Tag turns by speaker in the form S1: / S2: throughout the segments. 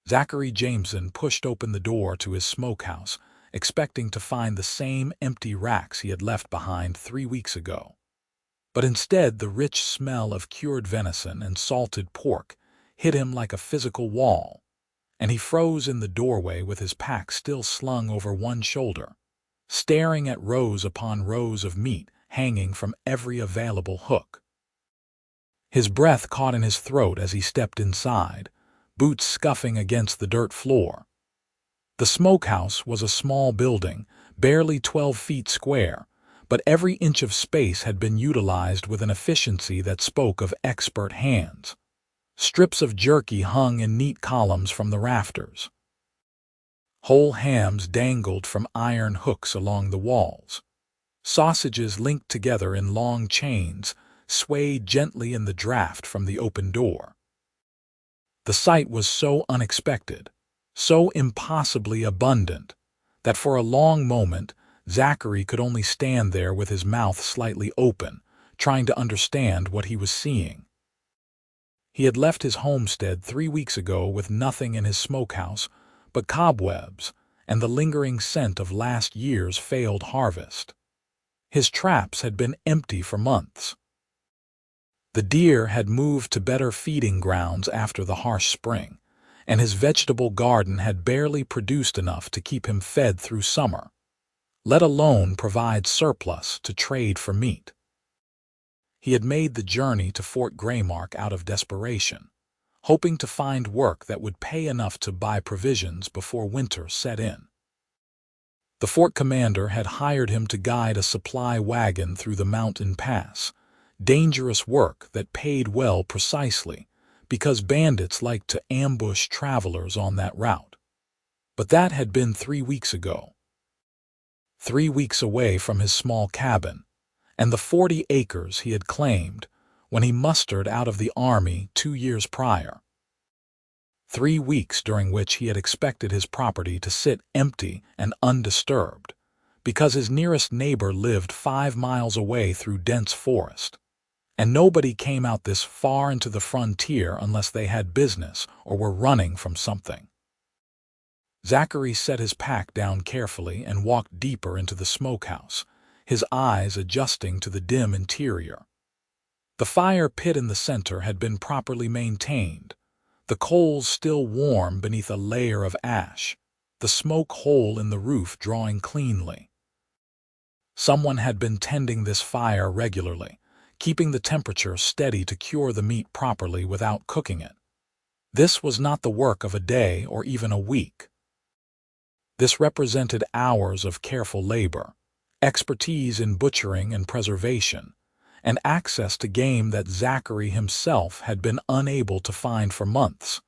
S1: Zachary Jameson pushed open the door to his smokehouse, expecting to find the same empty racks he had left behind 3 weeks ago. But instead, the rich smell of cured venison and salted pork hit him like a physical wall, and he froze in the doorway with his pack still slung over one shoulder, staring at rows upon rows of meat hanging from every available hook. His breath caught in his throat as he stepped inside, boots scuffing against the dirt floor. The smokehouse was a small building, barely 12 feet square, but every inch of space had been utilized with an efficiency that spoke of expert hands. Strips of jerky hung in neat columns from the rafters. Whole hams dangled from iron hooks along the walls. Sausages linked together in long chains swayed gently in the draft from the open door. The sight was so unexpected, so impossibly abundant, that for a long moment Zachary could only stand there with his mouth slightly open, trying to understand what he was seeing. He had left his homestead 3 weeks ago with nothing in his smokehouse but cobwebs and the lingering scent of last year's failed harvest. His traps had been empty for months. The deer had moved to better feeding grounds after the harsh spring, and his vegetable garden had barely produced enough to keep him fed through summer, let alone provide surplus to trade for meat. He had made the journey to Fort Graymark out of desperation, hoping to find work that would pay enough to buy provisions before winter set in. The fort commander had hired him to guide a supply wagon through the mountain pass, dangerous work that paid well precisely because bandits liked to ambush travelers on that route. But that had been 3 weeks ago. 3 weeks away from his small cabin and the 40 acres he had claimed when he mustered out of the army 2 years prior. 3 weeks during which he had expected his property to sit empty and undisturbed because his nearest neighbor lived 5 miles away through dense forest, and nobody came out this far into the frontier unless they had business or were running from something. Zachary set his pack down carefully and walked deeper into the smokehouse, his eyes adjusting to the dim interior. The fire pit in the center had been properly maintained, the coals still warm beneath a layer of ash, the smoke hole in the roof drawing cleanly. Someone had been tending this fire regularly, keeping the temperature steady to cure the meat properly without cooking it. This was not the work of a day or even a week. This represented hours of careful labor, expertise in butchering and preservation, and access to game that Zachary himself had been unable to find for months.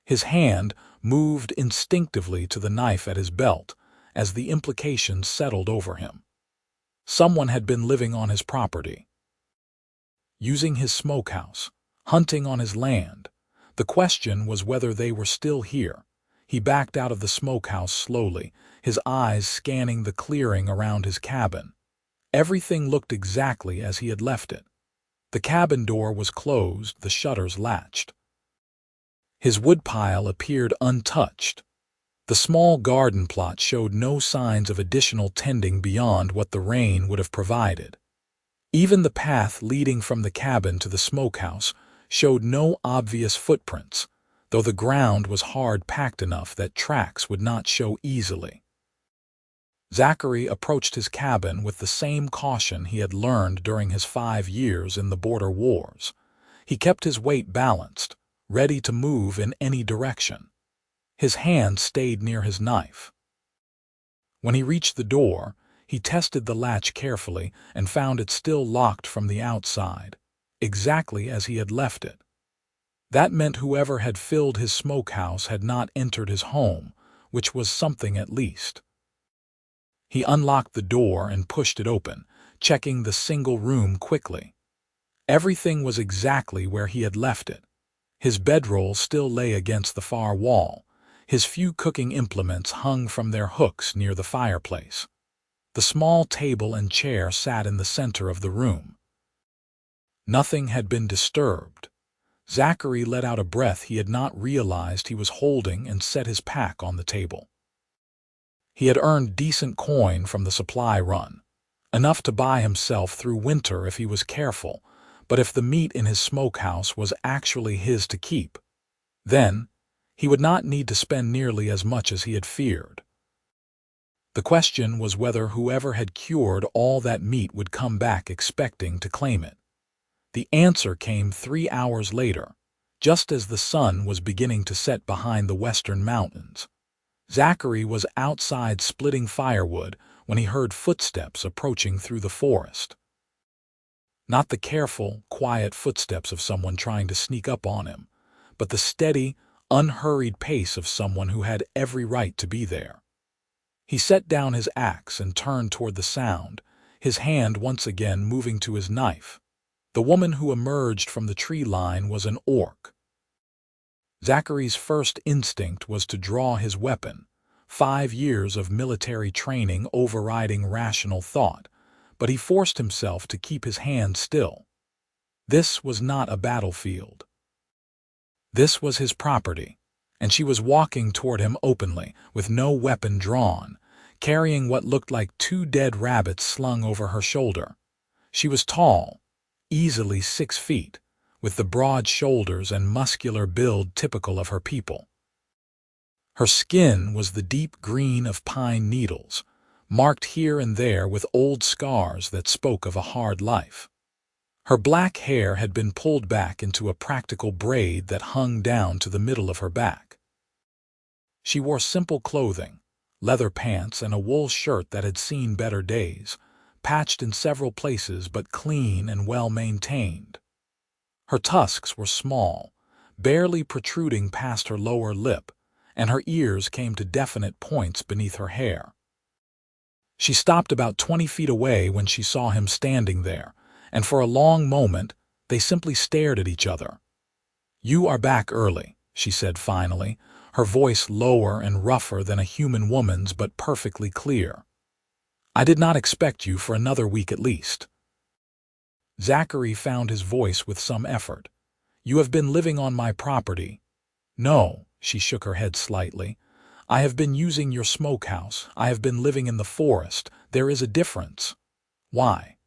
S1: His hand moved instinctively to the knife at his belt as the implications settled over him. Someone had been living on his property, using his smokehouse, hunting on his land. The question was whether they were still here. He backed out of the smokehouse slowly, his eyes scanning the clearing around his cabin. Everything looked exactly as he had left it. The cabin door was closed, the shutters latched. His woodpile appeared untouched. The small garden plot showed no signs of additional tending beyond what the rain would have provided. Even the path leading from the cabin to the smokehouse showed no obvious footprints, though the ground was hard-packed enough that tracks would not show easily. Zachary approached his cabin with the same caution he had learned during his 5 years in the border wars. He kept his weight balanced, ready to move in any direction. His hand stayed near his knife. When he reached the door, he tested the latch carefully and found it still locked from the outside, exactly as he had left it. That meant whoever had filled his smokehouse had not entered his home, which was something at least. He unlocked the door and pushed it open, checking the single room quickly. Everything was exactly where he had left it. His bedroll still lay against the far wall. His few cooking implements hung from their hooks near the fireplace. The small table and chair sat in the center of the room. Nothing had been disturbed. Zachary let out a breath he had not realized he was holding and set his pack on the table. He had earned decent coin from the supply run, enough to buy himself through winter if he was careful, but if the meat in his smokehouse was actually his to keep, then he would not need to spend nearly as much as he had feared. The question was whether whoever had cured all that meat would come back expecting to claim it. The answer came 3 hours later, just as the sun was beginning to set behind the western mountains. Zachary was outside splitting firewood when he heard footsteps approaching through the forest. Not the careful, quiet footsteps of someone trying to sneak up on him, but the steady, unhurried pace of someone who had every right to be there. He set down his axe and turned toward the sound, his hand once again moving to his knife. The woman who emerged from the tree line was an orc. Zachary's first instinct was to draw his weapon, 5 years of military training overriding rational thought, but he forced himself to keep his hand still. This was not a battlefield. This was his property, and she was walking toward him openly, with no weapon drawn, carrying what looked like 2 dead rabbits slung over her shoulder. She was tall, easily 6 feet, with the broad shoulders and muscular build typical of her people. Her skin was the deep green of pine needles, marked here and there with old scars that spoke of a hard life. Her black hair had been pulled back into a practical braid that hung down to the middle of her back. She wore simple clothing, leather pants and a wool shirt that had seen better days, patched in several places but clean and well-maintained. Her tusks were small, barely protruding past her lower lip, and her ears came to definite points beneath her hair. She stopped about 20 feet away when she saw him standing there, and for a long moment they simply stared at each other. "You are back early," she said finally, her voice lower and rougher than a human woman's but perfectly clear. "I did not expect you for another week at least." Zachary found his voice with some effort. "You have been living on my property." "No," she shook her head slightly. "I have been using your smokehouse. I have been living in the forest. There is a difference." "Why?"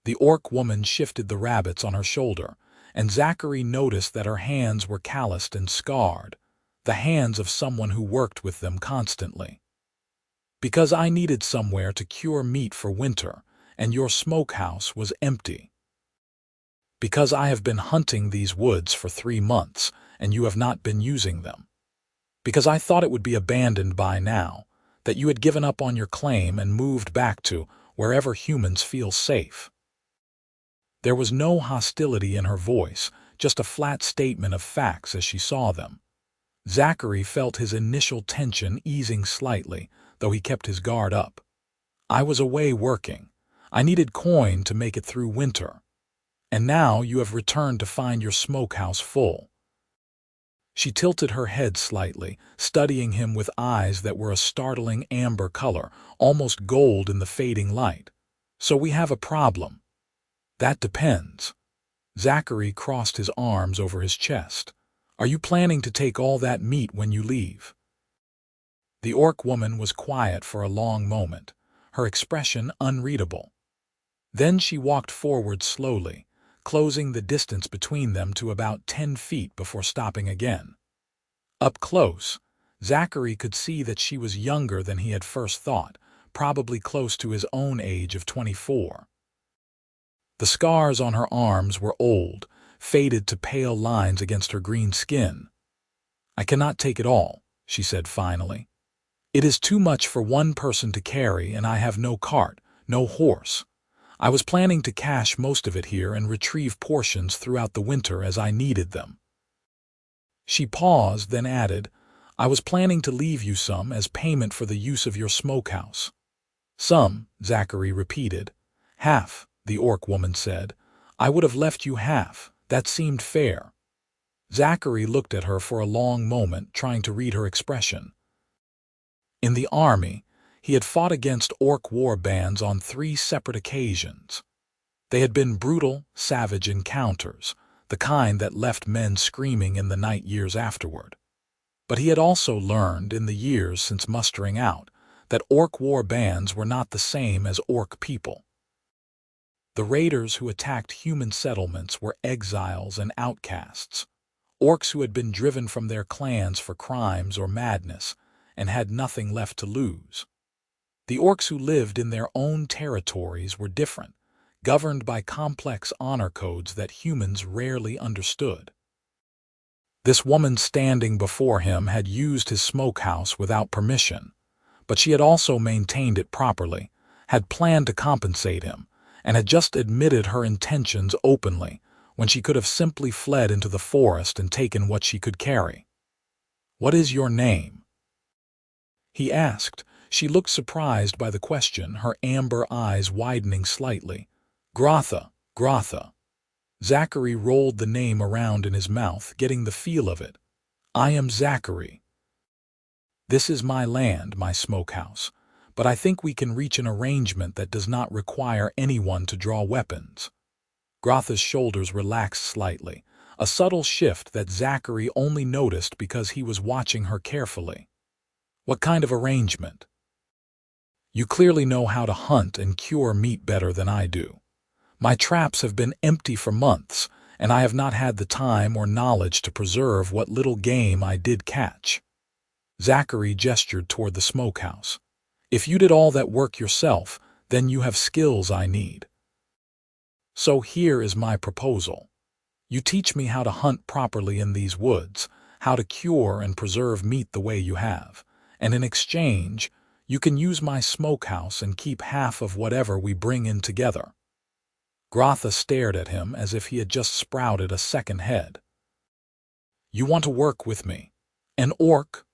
S1: The orc woman shifted the rabbits on her shoulder, and Zachary noticed that her hands were calloused and scarred, the hands of someone who worked with them constantly. "Because I needed somewhere to cure meat for winter, and your smokehouse was empty. Because I have been hunting these woods for 3 months, and you have not been using them. Because I thought it would be abandoned by now, that you had given up on your claim and moved back to wherever humans feel safe." There was no hostility in her voice, just a flat statement of facts as she saw them. Zachary felt his initial tension easing slightly, though he kept his guard up. "I was away working. I needed coin to make it through winter. And now you have returned to find your smokehouse full." She tilted her head slightly, studying him with eyes that were a startling amber color, almost gold in the fading light. "So we have a problem." "That depends." Zachary crossed his arms over his chest. "Are you planning to take all that meat when you leave?" The orc woman was quiet for a long moment, her expression unreadable. Then she walked forward slowly, closing the distance between them to about 10 feet before stopping again. Up close, Zachary could see that she was younger than he had first thought, probably close to his own age of 24. The scars on her arms were old, faded to pale lines against her green skin. "I cannot take it all," she said finally. "It is too much for one person to carry, and I have no cart, no horse. I was planning to cache most of it here and retrieve portions throughout the winter as I needed them." She paused, then added, "I was planning to leave you some as payment for the use of your smokehouse." "Some," Zachary repeated. "Half," the orc woman said. "I would have left you half. That seemed fair." Zachary looked at her for a long moment, trying to read her expression. In the army, he had fought against orc war bands on 3 separate occasions. They had been brutal, savage encounters, the kind that left men screaming in the night years afterward. But he had also learned, in the years since mustering out, that orc war bands were not the same as orc people. The raiders who attacked human settlements were exiles and outcasts, orcs who had been driven from their clans for crimes or madness and had nothing left to lose. The orcs who lived in their own territories were different, governed by complex honor codes that humans rarely understood. This woman standing before him had used his smokehouse without permission, but she had also maintained it properly, had planned to compensate him, and had just admitted her intentions openly when she could have simply fled into the forest and taken what she could carry. "What is your name?" he asked. She looked surprised by the question, her amber eyes widening slightly. "Grotha, Grotha." Zachary rolled the name around in his mouth, getting the feel of it. "I am Zachary. This is my land, my smokehouse, but I think we can reach an arrangement that does not require anyone to draw weapons." Grotha's shoulders relaxed slightly, a subtle shift that Zachary only noticed because he was watching her carefully. "What kind of arrangement?" "You clearly know how to hunt and cure meat better than I do. My traps have been empty for months, and I have not had the time or knowledge to preserve what little game I did catch." Zachary gestured toward the smokehouse. "If you did all that work yourself, then you have skills I need. So here is my proposal. You teach me how to hunt properly in these woods, how to cure and preserve meat the way you have, and in exchange, you can use my smokehouse and keep half of whatever we bring in together." Grotha stared at him as if he had just sprouted a second head. "You want to work with me? An orc?"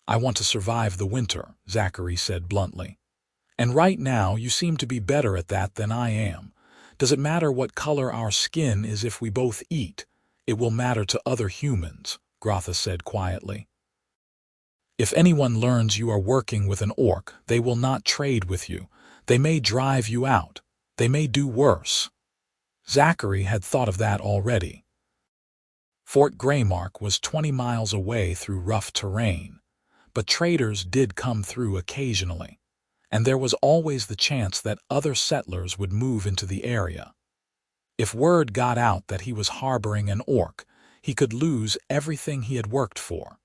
S1: "I want to survive the winter," Zachary said bluntly. "And right now you seem to be better at that than I am. Does it matter what color our skin is if we both eat? It will matter to other humans," Grotha said quietly. "If anyone learns you are working with an orc, they will not trade with you. They may drive you out. They may do worse." Zachary had thought of that already. Fort Greymark was 20 miles away through rough terrain, but traders did come through occasionally, and there was always the chance that other settlers would move into the area. If word got out that he was harboring an orc, he could lose everything he had worked for.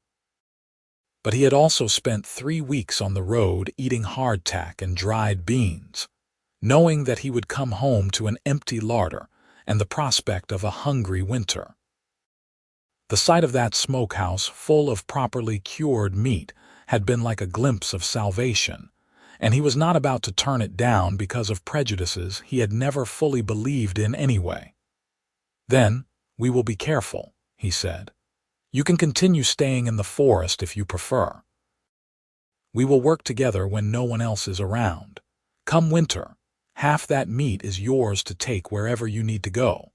S1: But he had also spent 3 weeks on the road eating hardtack and dried beans, knowing that he would come home to an empty larder and the prospect of a hungry winter. The sight of that smokehouse full of properly cured meat had been like a glimpse of salvation, and he was not about to turn it down because of prejudices he had never fully believed in anyway. "Then, we will be careful," he said. "You can continue staying in the forest if you prefer. We will work together when no one else is around. Come winter, half that meat is yours to take wherever you need to go."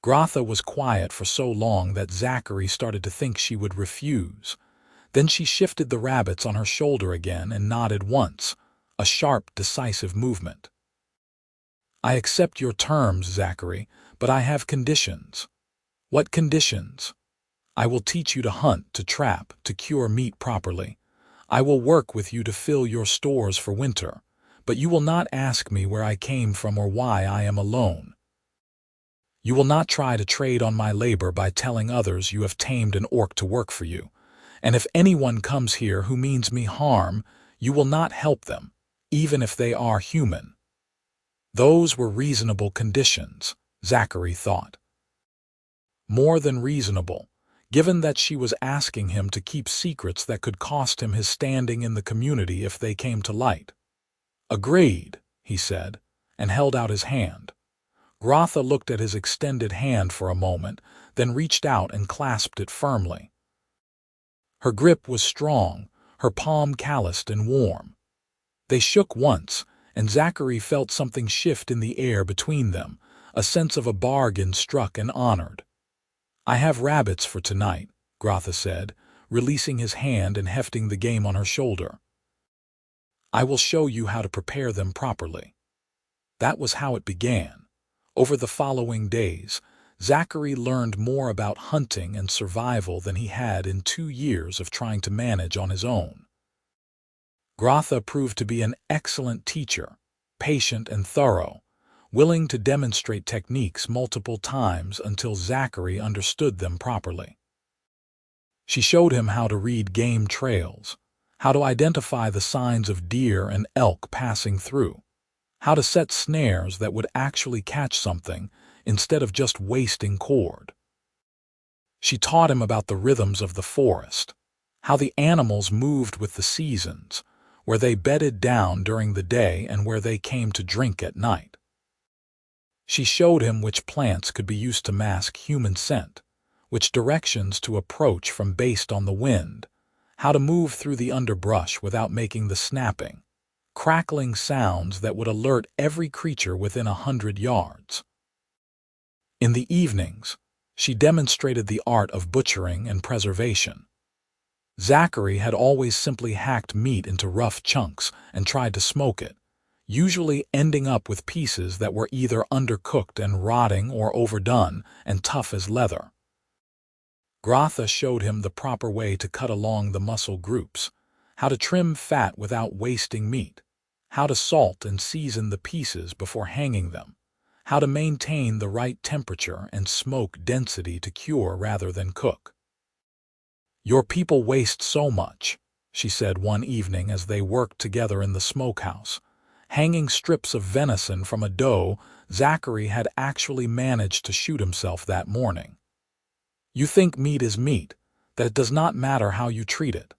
S1: Grotha was quiet for so long that Zachary started to think she would refuse. Then she shifted the rabbits on her shoulder again and nodded once, a sharp, decisive movement. "I accept your terms, Zachary, but I have conditions." "What conditions?" "I will teach you to hunt, to trap, to cure meat properly. I will work with you to fill your stores for winter, but you will not ask me where I came from or why I am alone. You will not try to trade on my labor by telling others you have tamed an orc to work for you. And if anyone comes here who means me harm, you will not help them, even if they are human." Those were reasonable conditions, Zachary thought. More than reasonable, given that she was asking him to keep secrets that could cost him his standing in the community if they came to light. "Agreed," he said, and held out his hand. Grotha looked at his extended hand for a moment, then reached out and clasped it firmly. Her grip was strong, her palm calloused and warm. They shook once, and Zachary felt something shift in the air between them, a sense of a bargain struck and honored. "I have rabbits for tonight," Grotha said, releasing his hand and hefting the game on her shoulder. "I will show you how to prepare them properly." That was how it began. Over the following days, Zachary learned more about hunting and survival than he had in 2 years of trying to manage on his own. Grotha proved to be an excellent teacher, patient and thorough, willing to demonstrate techniques multiple times until Zachary understood them properly. She showed him how to read game trails, how to identify the signs of deer and elk passing through, how to set snares that would actually catch something instead of just wasting cord. She taught him about the rhythms of the forest, how the animals moved with the seasons, where they bedded down during the day and where they came to drink at night. She showed him which plants could be used to mask human scent, which directions to approach from based on the wind, how to move through the underbrush without making the snapping, crackling sounds that would alert every creature within 100 yards. In the evenings, she demonstrated the art of butchering and preservation. Zachary had always simply hacked meat into rough chunks and tried to smoke it, usually ending up with pieces that were either undercooked and rotting or overdone and tough as leather. Grotha showed him the proper way to cut along the muscle groups, how to trim fat without wasting meat, how to salt and season the pieces before hanging them, how to maintain the right temperature and smoke density to cure rather than cook. "Your people waste so much," she said one evening as they worked together in the smokehouse, hanging strips of venison from a doe Zachary had actually managed to shoot himself that morning. "You think meat is meat, that it does not matter how you treat it.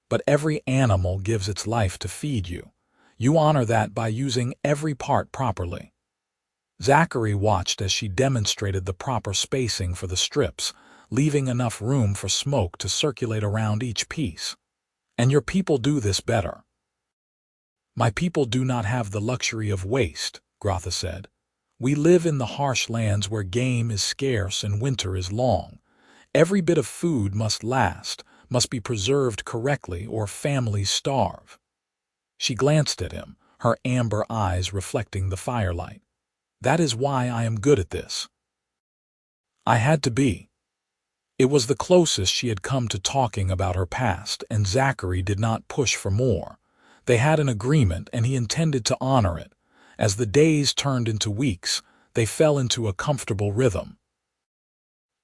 S1: But every animal gives its life to feed you. You honor that by using every part properly." Zachary watched as she demonstrated the proper spacing for the strips, leaving enough room for smoke to circulate around each piece. "And your people do this better." "My people do not have the luxury of waste," Grotha said. "We live in the harsh lands where game is scarce and winter is long. Every bit of food must last, must be preserved correctly, or families starve." She glanced at him, her amber eyes reflecting the firelight. "That is why I am good at this." I had to be. It was the closest she had come to talking about her past, and Zachary did not push for more. They had an agreement, and he intended to honor it. As the days turned into weeks, they fell into a comfortable rhythm.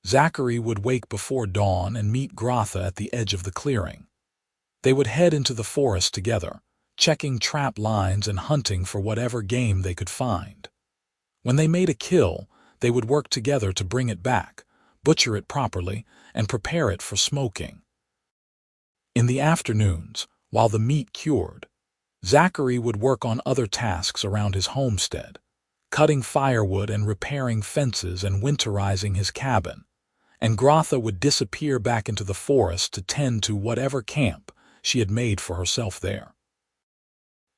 S1: Zachary would wake before dawn and meet Grotha at the edge of the clearing. They would head into the forest together, checking trap lines and hunting for whatever game they could find. When they made a kill, they would work together to bring it back, butcher it properly, and prepare it for smoking. In the afternoons, while the meat cured, Zachary would work on other tasks around his homestead, cutting firewood and repairing fences and winterizing his cabin, and Grotha would disappear back into the forest to tend to whatever camp she had made for herself there.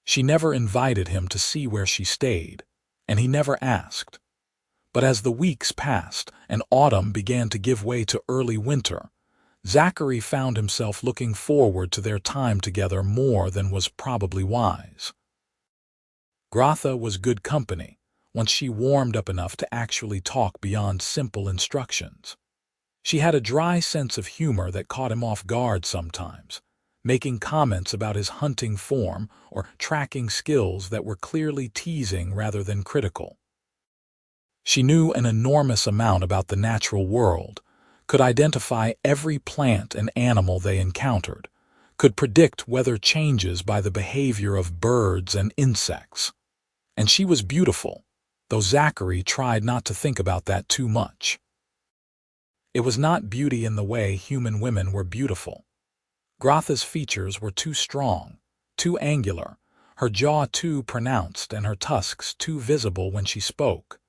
S1: She never invited him to see where she stayed, and he never asked. But as the weeks passed and autumn began to give way to early winter, Zachary found himself looking forward to their time together more than was probably wise. Grotha was good company once she warmed up enough to actually talk beyond simple instructions. She had a dry sense of humor that caught him off guard sometimes, making comments about his hunting form or tracking skills that were clearly teasing rather than critical. She knew an enormous amount about the natural world, could identify every plant and animal they encountered, could predict weather changes by the behavior of birds and insects. And she was beautiful, though Zachary tried not to think about that too much. It was not beauty in the way human women were beautiful. Grotha's features were too strong, too angular, her jaw too pronounced and her tusks too visible when she spoke.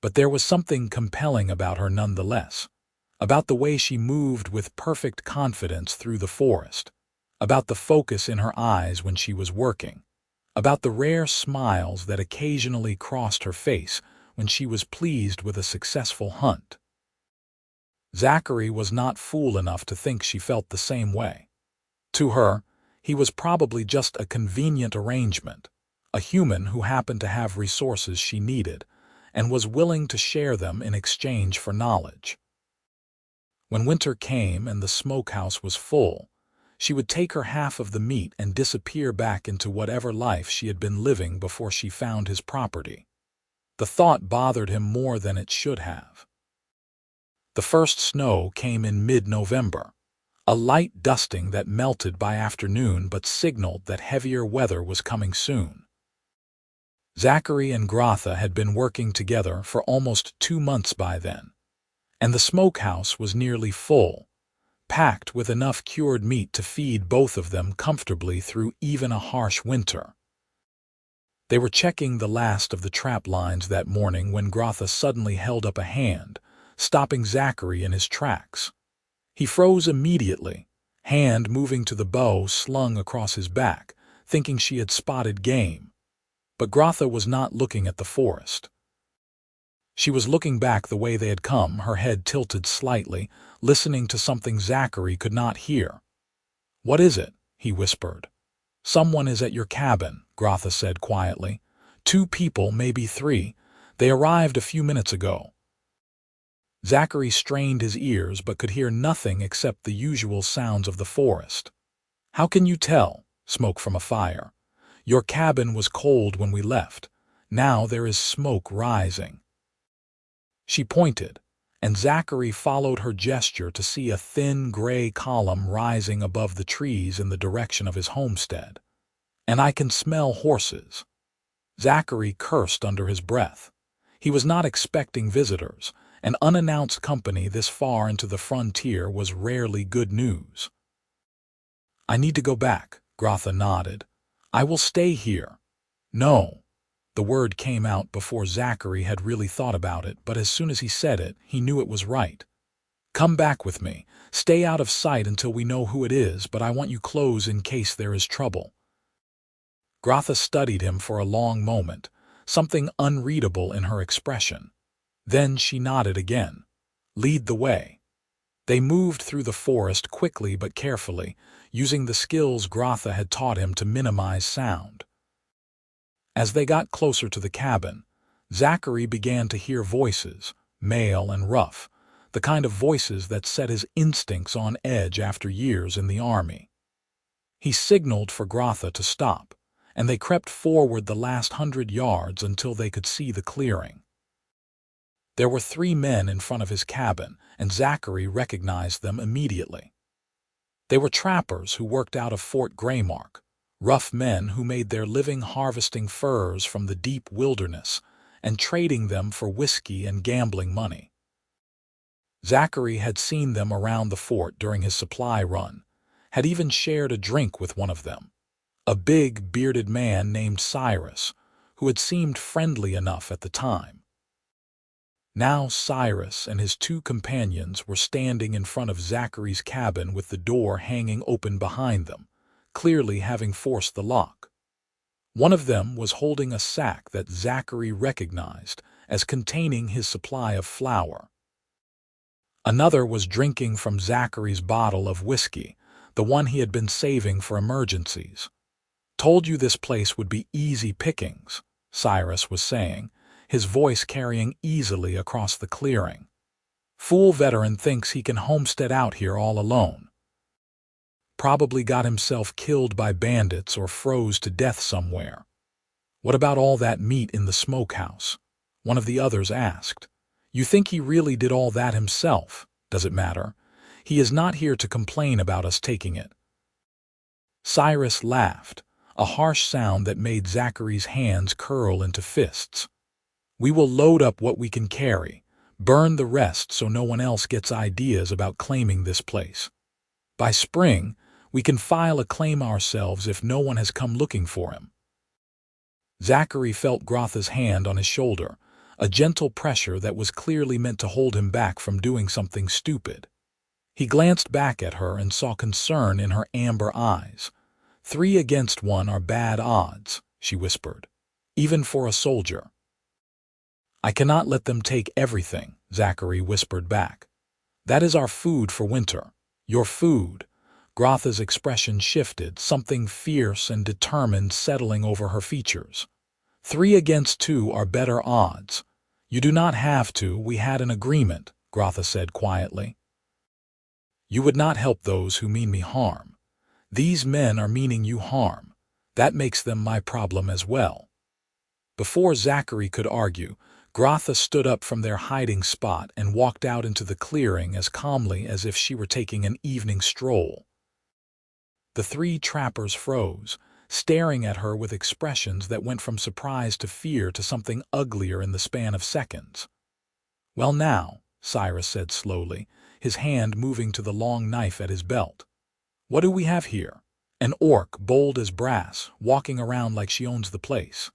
S1: But there was something compelling about her nonetheless, about the way she moved with perfect confidence through the forest, about the focus in her eyes when she was working, about the rare smiles that occasionally crossed her face when she was pleased with a successful hunt. Zachary was not fool enough to think she felt the same way. To her, he was probably just a convenient arrangement, a human who happened to have resources she needed, and was willing to share them in exchange for knowledge. When winter came and the smokehouse was full, she would take her half of the meat and disappear back into whatever life she had been living before she found his property. The thought bothered him more than it should have. The first snow came in mid-November, a light dusting that melted by afternoon but signaled that heavier weather was coming soon. Zachary and Grotha had been working together for almost 2 months by then, and the smokehouse was nearly full, packed with enough cured meat to feed both of them comfortably through even a harsh winter. They were checking the last of the trap lines that morning when Grotha suddenly held up a hand, stopping Zachary in his tracks. He froze immediately, hand moving to the bow slung across his back, thinking she had spotted game. But Grotha was not looking at the forest. She was looking back the way they had come, her head tilted slightly, listening to something Zachary could not hear. "What is it?" he whispered. "Someone is at your cabin," Grotha said quietly. "2 people, maybe 3. They arrived a few minutes ago." Zachary strained his ears but could hear nothing except the usual sounds of the forest. "How can you tell?" "Smoke from a fire. Your cabin was cold when we left. Now there is smoke rising." She pointed, and Zachary followed her gesture to see a thin gray column rising above the trees in the direction of his homestead. "And I can smell horses." Zachary cursed under his breath. He was not expecting visitors. An unannounced company this far into the frontier was rarely good news. "I need to go back," Grotha nodded. "I will stay here." "No." The word came out before Zachary had really thought about it, but as soon as he said it, he knew it was right. "Come back with me. Stay out of sight until we know who it is, but I want you close in case there is trouble." Grotha studied him for a long moment, something unreadable in her expression. Then she nodded again. "Lead the way." They moved through the forest quickly but carefully, using the skills Grotha had taught him to minimize sound. As they got closer to the cabin, Zachary began to hear voices, male and rough, the kind of voices that set his instincts on edge after years in the army. He signaled for Grotha to stop, and they crept forward the last 100 yards until they could see the clearing. There were 3 men in front of his cabin, and Zachary recognized them immediately. They were trappers who worked out of Fort Graymark, rough men who made their living harvesting furs from the deep wilderness and trading them for whiskey and gambling money. Zachary had seen them around the fort during his supply run, had even shared a drink with one of them, a big, bearded man named Cyrus, who had seemed friendly enough at the time. Now Cyrus and his 2 companions were standing in front of Zachary's cabin with the door hanging open behind them, clearly having forced the lock. One of them was holding a sack that Zachary recognized as containing his supply of flour. Another was drinking from Zachary's bottle of whiskey, the one he had been saving for emergencies. "Told you this place would be easy pickings," Cyrus was saying, his voice carrying easily across the clearing. "Fool veteran thinks he can homestead out here all alone. Probably got himself killed by bandits or froze to death somewhere." "What about all that meat in the smokehouse?" one of the others asked. "You think he really did all that himself? Does it matter? He is not here to complain about us taking it." Cyrus laughed, a harsh sound that made Zachary's hands curl into fists. "We will load up what we can carry, burn the rest so no one else gets ideas about claiming this place. By spring, we can file a claim ourselves if no one has come looking for him." Zachary felt Grotha's hand on his shoulder, a gentle pressure that was clearly meant to hold him back from doing something stupid. He glanced back at her and saw concern in her amber eyes. "3 against 1 are bad odds," she whispered, "even for a soldier." "I cannot let them take everything," Zachary whispered back. "That is our food for winter. Your food." Grotha's expression shifted, something fierce and determined settling over her features. 3 against 2 are better odds. You do not have to. We had an agreement, Grotha said quietly. You would not help those who mean me harm. These men are meaning you harm. That makes them my problem as well. Before Zachary could argue, Grotha stood up from their hiding spot and walked out into the clearing as calmly as if she were taking an evening stroll. The three trappers froze, staring at her with expressions that went from surprise to fear to something uglier in the span of seconds. "Well now," Cyrus said slowly, his hand moving to the long knife at his belt. "What do we have here? An orc, bold as brass, walking around like she owns the place."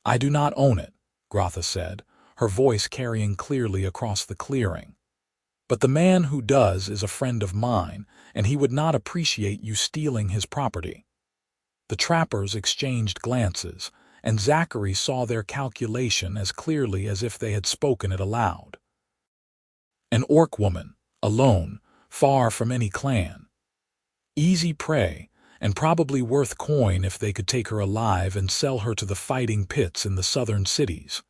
S1: "I do not own it," Grotha said, her voice carrying clearly across the clearing. "But the man who does is a friend of mine, and he would not appreciate you stealing his property." The trappers exchanged glances, and Zachary saw their calculation as clearly as if they had spoken it aloud. An orc woman, alone, far from any clan. Easy prey, and probably worth coin if they could take her alive and sell her to the fighting pits in the southern cities.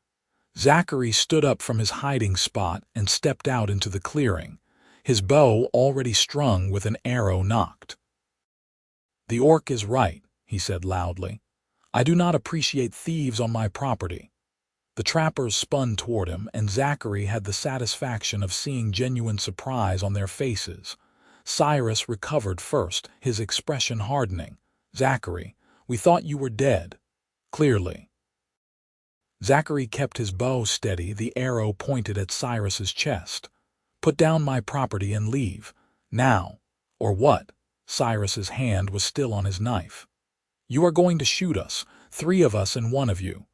S1: Zachary stood up from his hiding spot and stepped out into the clearing, his bow already strung with an arrow nocked. "The orc is right," he said loudly. "I do not appreciate thieves on my property." The trappers spun toward him, and Zachary had the satisfaction of seeing genuine surprise on their faces. Cyrus recovered first, his expression hardening. "Zachary, we thought you were dead." "Clearly." Zachary kept his bow steady, the arrow pointed at Cyrus's chest. "Put down my property and leave. Now. Or what?" Cyrus's hand was still on his knife. "You are going to shoot us, 3 of us and 1 of you."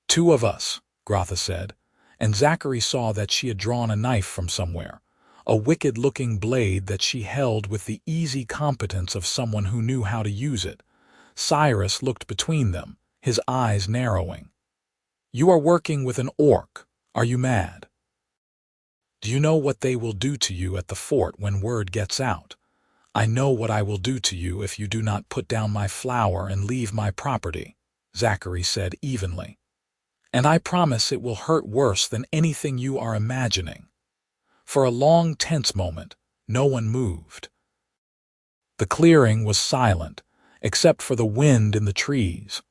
S1: "2 of us," Grotha said, and Zachary saw that she had drawn a knife from somewhere, a wicked-looking blade that she held with the easy competence of someone who knew how to use it. Cyrus looked between them, his eyes narrowing. "You are working with an orc. Are you mad? Do you know what they will do to you at the fort when word gets out? I know what I will do to you if you do not put down my flour and leave my property," Zachary said evenly. "And I promise it will hurt worse than anything you are imagining." For a long, tense moment, no one moved. The clearing was silent, except for the wind in the trees,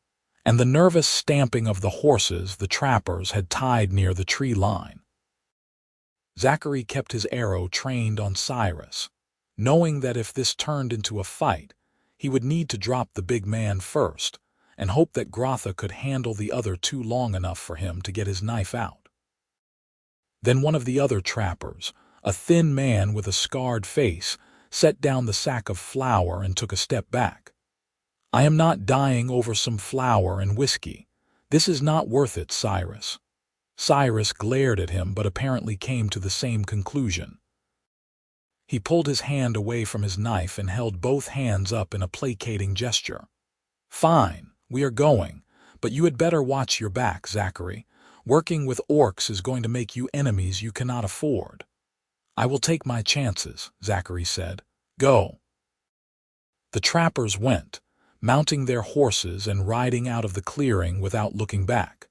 S1: and the nervous stamping of the horses the trappers had tied near the tree line. Zachary kept his arrow trained on Cyrus, knowing that if this turned into a fight, he would need to drop the big man first, and hope that Grotha could handle the other 2 long enough for him to get his knife out. Then one of the other trappers, a thin man with a scarred face, set down the sack of flour and took a step back. "I am not dying over some flour and whiskey. This is not worth it, Cyrus." Cyrus glared at him but apparently came to the same conclusion. He pulled his hand away from his knife and held both hands up in a placating gesture. "Fine, we are going, but you had better watch your back, Zachary. Working with orcs is going to make you enemies you cannot afford." "I will take my chances," Zachary said. "Go." The trappers went, mounting their horses and riding out of the clearing without looking back.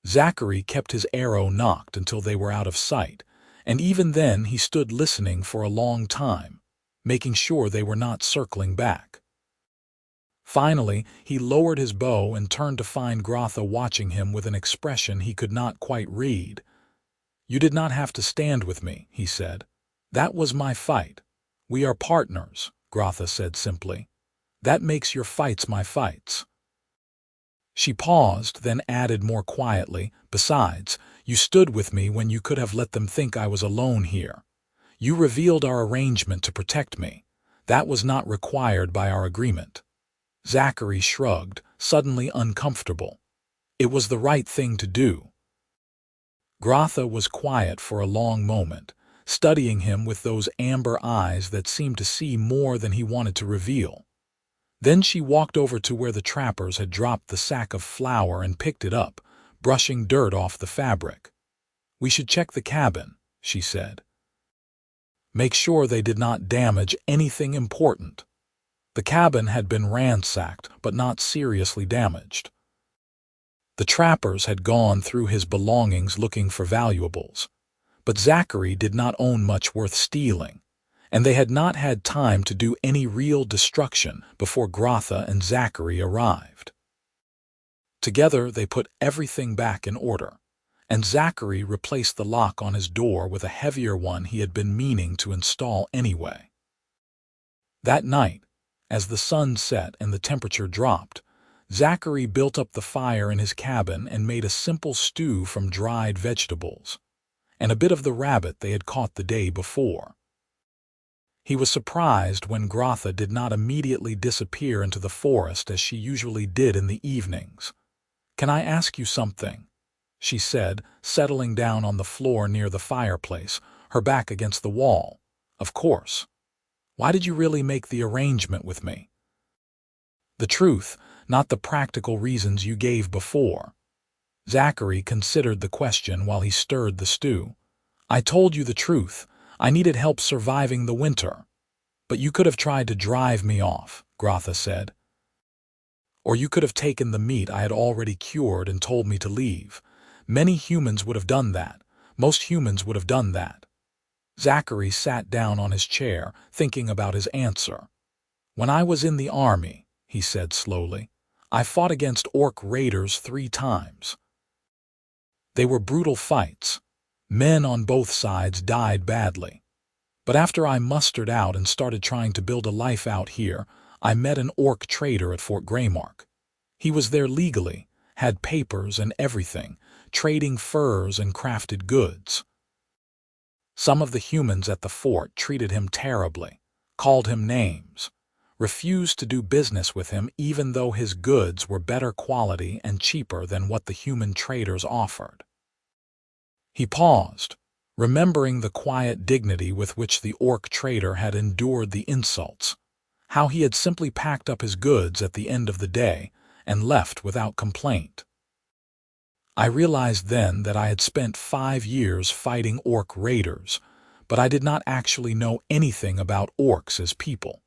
S1: Zachary kept his arrow nocked until they were out of sight, and even then he stood listening for a long time, making sure they were not circling back. Finally, he lowered his bow and turned to find Grotha watching him with an expression he could not quite read. "You did not have to stand with me," he said. "That was my fight." "We are partners," Grotha said simply. "That makes your fights my fights." She paused, then added more quietly, "Besides, you stood with me when you could have let them think I was alone here. You revealed our arrangement to protect me. That was not required by our agreement." Zachary shrugged, suddenly uncomfortable. It was the right thing to do. Grotha was quiet for a long moment, studying him with those amber eyes that seemed to see more than he wanted to reveal. Then she walked over to where the trappers had dropped the sack of flour and picked it up, brushing dirt off the fabric. "We should check the cabin," she said. "Make sure they did not damage anything important." The cabin had been ransacked, but not seriously damaged. The trappers had gone through his belongings looking for valuables, but Zachary did not own much worth stealing, and they had not had time to do any real destruction before Grotha and Zachary arrived. Together they put everything back in order, and Zachary replaced the lock on his door with a heavier one he had been meaning to install anyway. That night, as the sun set and the temperature dropped, Zachary built up the fire in his cabin and made a simple stew from dried vegetables, and a bit of the rabbit they had caught the day before. He was surprised when Grotha did not immediately disappear into the forest as she usually did in the evenings. "Can I ask you something?" she said, settling down on the floor near the fireplace, her back against the wall. "Of course. Why did you really make the arrangement with me?" "The truth, not the practical reasons you gave before." Zachary considered the question while he stirred the stew. "I told you the truth. I needed help surviving the winter." "But you could have tried to drive me off," Grotha said. "Or you could have taken the meat I had already cured and told me to leave. Many humans would have done that. Most humans would have done that." Zachary sat down on his chair, thinking about his answer. "When I was in the army," he said slowly, "I fought against orc raiders 3 times. They were brutal fights. Men on both sides died badly. But after I mustered out and started trying to build a life out here, I met an orc trader at Fort Greymark. He was there legally, had papers and everything, trading furs and crafted goods. Some of the humans at the fort treated him terribly, called him names, refused to do business with him even though his goods were better quality and cheaper than what the human traders offered." He paused, remembering the quiet dignity with which the orc trader had endured the insults, how he had simply packed up his goods at the end of the day and left without complaint. "I realized then that I had spent 5 years fighting orc raiders, but I did not actually know anything about orcs as people.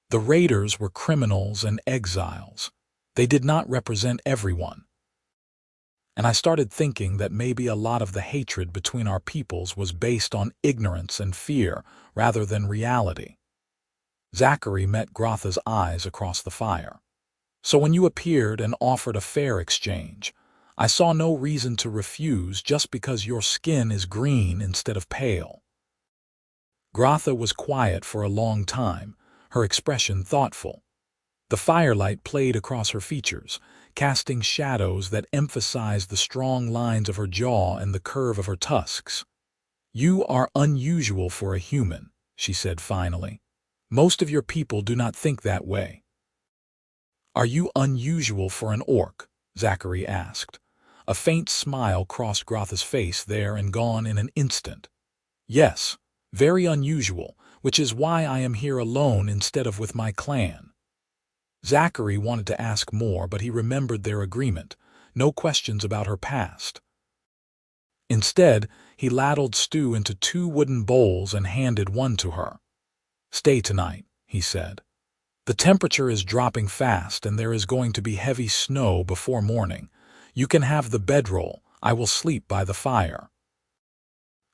S1: The raiders were criminals and exiles. They did not represent everyone. And I started thinking that maybe a lot of the hatred between our peoples was based on ignorance and fear rather than reality." Zachary met Grotha's eyes across the fire. "So when you appeared and offered a fair exchange, I saw no reason to refuse just because your skin is green instead of pale." Grotha was quiet for a long time, her expression thoughtful. The firelight played across her features, casting shadows that emphasized the strong lines of her jaw and the curve of her tusks. "You are unusual for a human," she said finally. "Most of your people do not think that way." "Are you unusual for an orc?" Zachary asked. A faint smile crossed Grotha's face there and gone in an instant. "Yes, very unusual, which is why I am here alone instead of with my clan." Zachary wanted to ask more, but he remembered their agreement, no questions about her past. Instead, he ladled stew into 2 wooden bowls and handed one to her. "Stay tonight," he said. "The temperature is dropping fast and there is going to be heavy snow before morning. You can have the bedroll. I will sleep by the fire."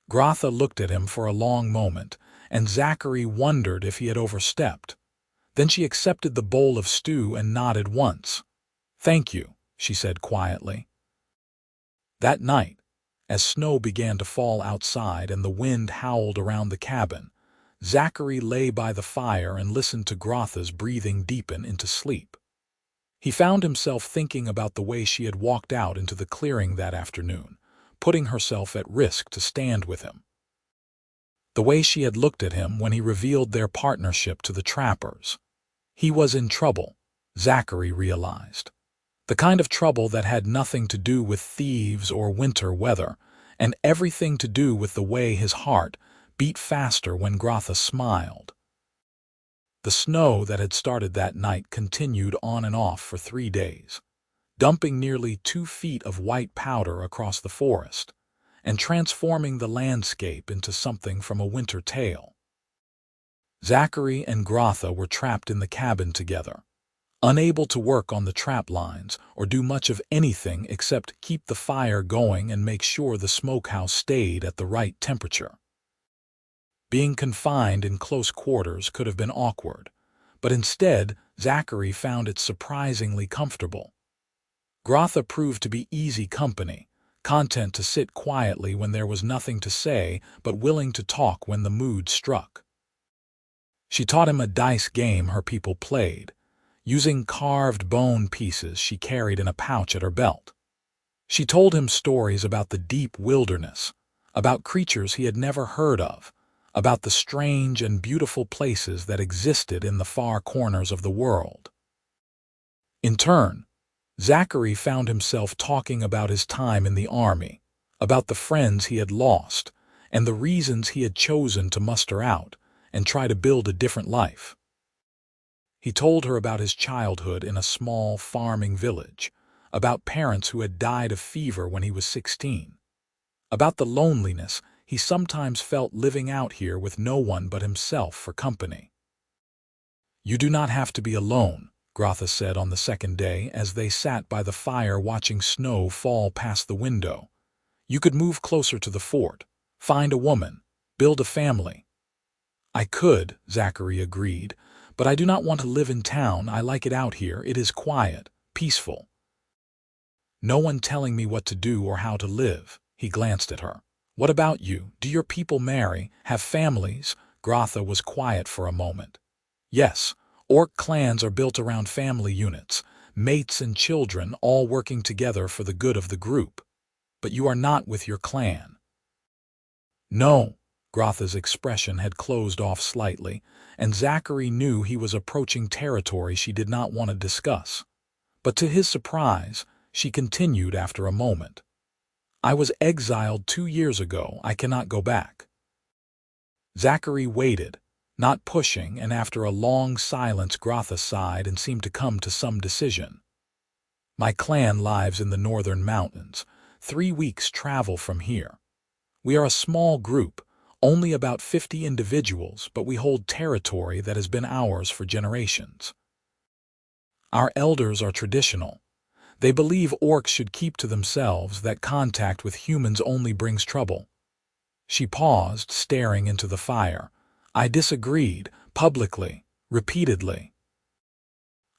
S1: Grotha looked at him for a long moment, and Zachary wondered if he had overstepped. Then she accepted the bowl of stew and nodded once. "Thank you," she said quietly. That night, as snow began to fall outside and the wind howled around the cabin, Zachary lay by the fire and listened to Grotha's breathing deepen into sleep. He found himself thinking about the way she had walked out into the clearing that afternoon, putting herself at risk to stand with him. The way she had looked at him when he revealed their partnership to the trappers. He was in trouble, Zachary realized. The kind of trouble that had nothing to do with thieves or winter weather, and everything to do with the way his heart beat faster when Grotha smiled. The snow that had started that night continued on and off for 3 days, dumping nearly 2 feet of white powder across the forest, and transforming the landscape into something from a winter tale. Zachary and Grotha were trapped in the cabin together, unable to work on the trap lines or do much of anything except keep the fire going and make sure the smokehouse stayed at the right temperature. Being confined in close quarters could have been awkward, but instead Zachary found it surprisingly comfortable. Grotha proved to be easy company, content to sit quietly when there was nothing to say but willing to talk when the mood struck. She taught him a dice game her people played, using carved bone pieces she carried in a pouch at her belt. She told him stories about the deep wilderness, about creatures he had never heard of, about the strange and beautiful places that existed in the far corners of the world. In turn, Zachary found himself talking about his time in the army, about the friends he had lost, and the reasons he had chosen to muster out and try to build a different life. He told her about his childhood in a small farming village, about parents who had died of fever when he was 16, about the loneliness he sometimes felt living out here with no one but himself for company. "You do not have to be alone," Grotha said on the second day as they sat by the fire watching snow fall past the window. "You could move closer to the fort, find a woman, build a family." "I could," Zachary agreed, "but I do not want to live in town. I like it out here. It is quiet, peaceful. No one telling me what to do or how to live." He glanced at her. "What about you? Do your people marry, have families?" Grotha was quiet for a moment. "Yes, orc clans are built around family units, mates and children all working together for the good of the group. But you are not with your clan." "No." Grotha's expression had closed off slightly, and Zachary knew he was approaching territory she did not want to discuss. But to his surprise, she continued after a moment. "I was exiled 2 years ago. I cannot go back." Zachary waited, not pushing, and after a long silence Grotha sighed and seemed to come to some decision. "My clan lives in the northern mountains, 3 weeks' travel from here. We are a small group, only about 50 individuals, but we hold territory that has been ours for generations. Our elders are traditional. They believe orcs should keep to themselves, that contact with humans only brings trouble." She paused, staring into the fire. "I disagreed, publicly, repeatedly.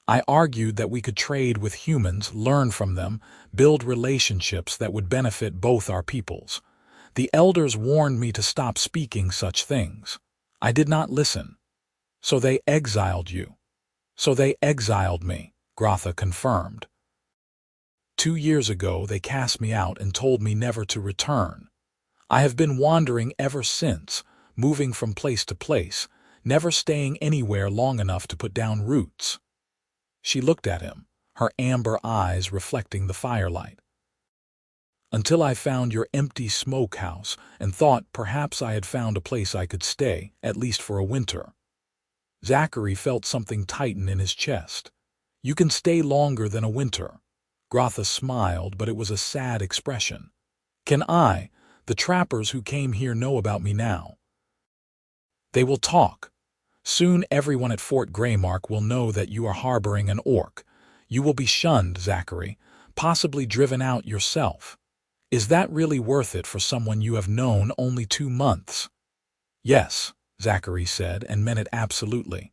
S1: I argued that we could trade with humans, learn from them, build relationships that would benefit both our peoples. The elders warned me to stop speaking such things. I did not listen. So they exiled you." "So they exiled me," Grotha confirmed. 2 years ago they cast me out and told me never to return. I have been wandering ever since, moving from place to place, never staying anywhere long enough to put down roots." She looked at him, her amber eyes reflecting the firelight. "Until I found your empty smokehouse and thought perhaps I had found a place I could stay, at least for a winter." Zachary felt something tighten in his chest. "You can stay longer than a winter." Grotha smiled, but it was a sad expression. "Can I? The trappers who came here know about me now. They will talk. Soon everyone at Fort Greymark will know that you are harboring an orc. You will be shunned, Zachary, possibly driven out yourself. Is that really worth it for someone you have known only 2 months?" "Yes," Zachary said, and meant it absolutely.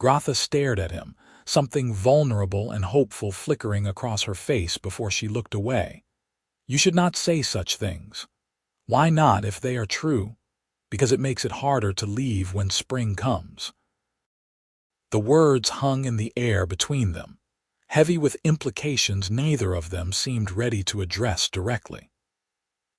S1: Grotha stared at him, something vulnerable and hopeful flickering across her face before she looked away. "You should not say such things." "Why not if they are true?" "Because it makes it harder to leave when spring comes." The words hung in the air between them, heavy with implications neither of them seemed ready to address directly.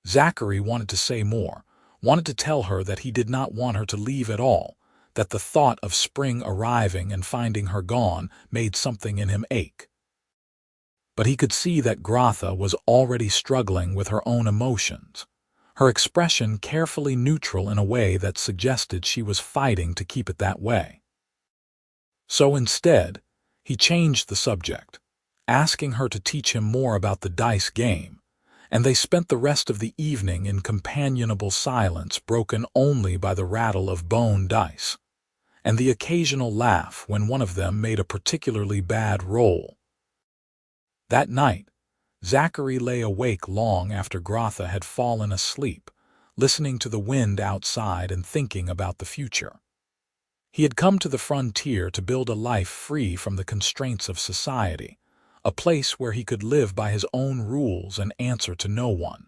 S1: Zachary wanted to say more, wanted to tell her that he did not want her to leave at all, that the thought of spring arriving and finding her gone made something in him ache. But he could see that Grotha was already struggling with her own emotions, her expression carefully neutral in a way that suggested she was fighting to keep it that way. So instead, he changed the subject, asking her to teach him more about the dice game, and they spent the rest of the evening in companionable silence broken only by the rattle of bone dice. and the occasional laugh when one of them made a particularly bad roll. That night, Zachary lay awake long after Grotha had fallen asleep, listening to the wind outside and thinking about the future. He had come to the frontier to build a life free from the constraints of society, a place where he could live by his own rules and answer to no one.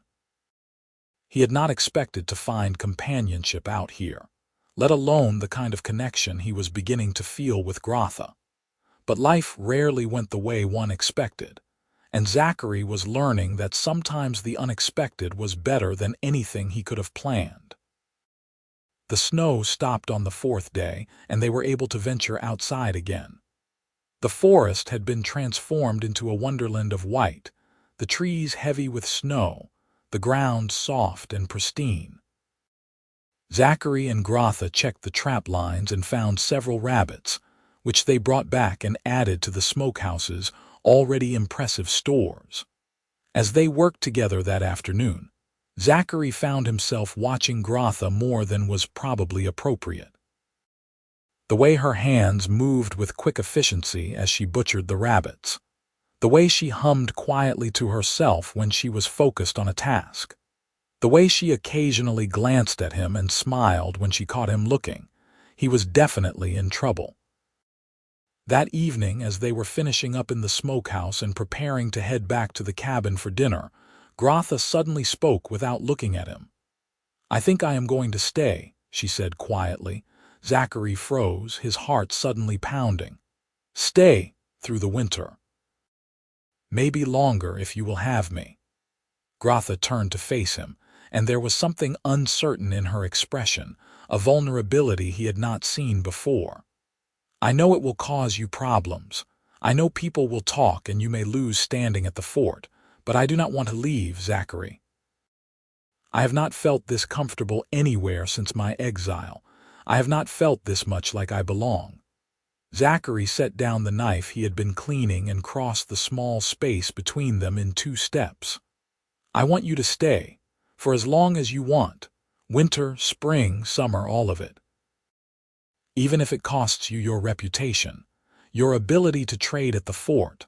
S1: He had not expected to find companionship out here, let alone the kind of connection he was beginning to feel with Grotha. But life rarely went the way one expected, and Zachary was learning that sometimes the unexpected was better than anything he could have planned. The snow stopped on the fourth day, and they were able to venture outside again. The forest had been transformed into a wonderland of white, the trees heavy with snow, the ground soft and pristine. Zachary and Grotha checked the trap lines and found several rabbits, which they brought back and added to the Smokehouse's already impressive stores. As they worked together that afternoon, Zachary found himself watching Grotha more than was probably appropriate. The way her hands moved with quick efficiency as she butchered the rabbits. The way she hummed quietly to herself when she was focused on a task. The way she occasionally glanced at him and smiled when she caught him looking. He was definitely in trouble. That evening, as they were finishing up in the smokehouse and preparing to head back to the cabin for dinner, Grotha suddenly spoke without looking at him. "I think I am going to stay," she said quietly. Zachary froze, his heart suddenly pounding. "Stay through the winter. Maybe longer if you will have me." Grotha turned to face him, and there was something uncertain in her expression, a vulnerability he had not seen before. "I know it will cause you problems. I know people will talk and you may lose standing at the fort, but I do not want to leave, Zachary. I have not felt this comfortable anywhere since my exile. I have not felt this much like I belong." Zachary set down the knife he had been cleaning and crossed the small space between them in 2 steps. "I want you to stay, for as long as you want, winter, spring, summer, all of it. Even if it costs you your reputation, your ability to trade at the fort.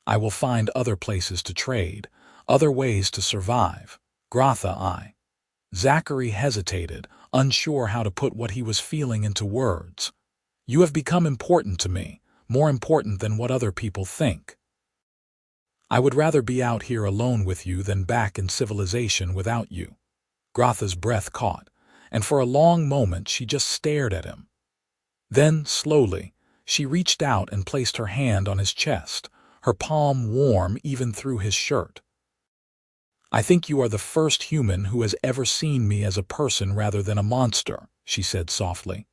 S1: I will find other places to trade, other ways to survive. Grotha, Zachary hesitated, unsure how to put what he was feeling into words. "You have become important to me, more important than what other people think. I would rather be out here alone with you than back in civilization without you." Grotha's breath caught, and for a long moment she just stared at him. Then, slowly, she reached out and placed her hand on his chest, her palm warm even through his shirt. "I think you are the first human who has ever seen me as a person rather than a monster," she said softly.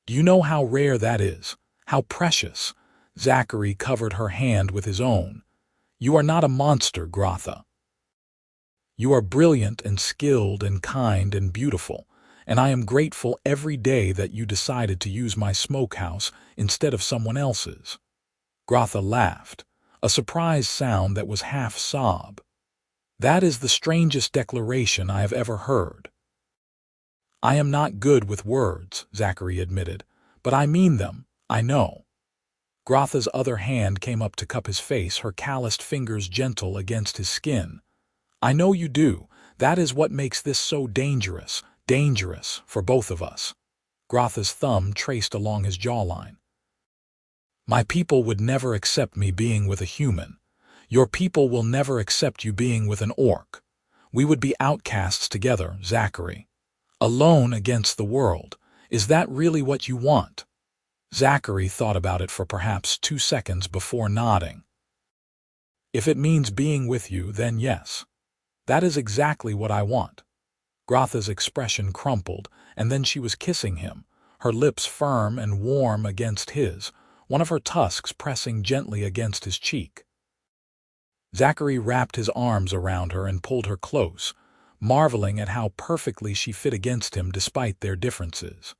S1: "Do you know how rare that is? How precious?" Zachary covered her hand with his own. "You are not a monster, Grotha. You are brilliant and skilled and kind and beautiful, and I am grateful every day that you decided to use my smokehouse instead of someone else's." Grotha laughed, a surprised sound that was half sob. "That is the strangest declaration I have ever heard." "I am not good with words," Zachary admitted, "but I mean them, I know." Grotha's other hand came up to cup his face, her calloused fingers gentle against his skin. "I know you do. That is what makes this so dangerous for both of us." Grotha's thumb traced along his jawline. "My people would never accept me being with a human. Your people will never accept you being with an orc. We would be outcasts together, Zachary. Alone against the world. Is that really what you want?" Zachary thought about it for perhaps 2 seconds before nodding. "If it means being with you, then yes. That is exactly what I want." Grotha's expression crumpled, and then she was kissing him, her lips firm and warm against his, one of her tusks pressing gently against his cheek. Zachary wrapped his arms around her and pulled her close, marveling at how perfectly she fit against him despite their differences.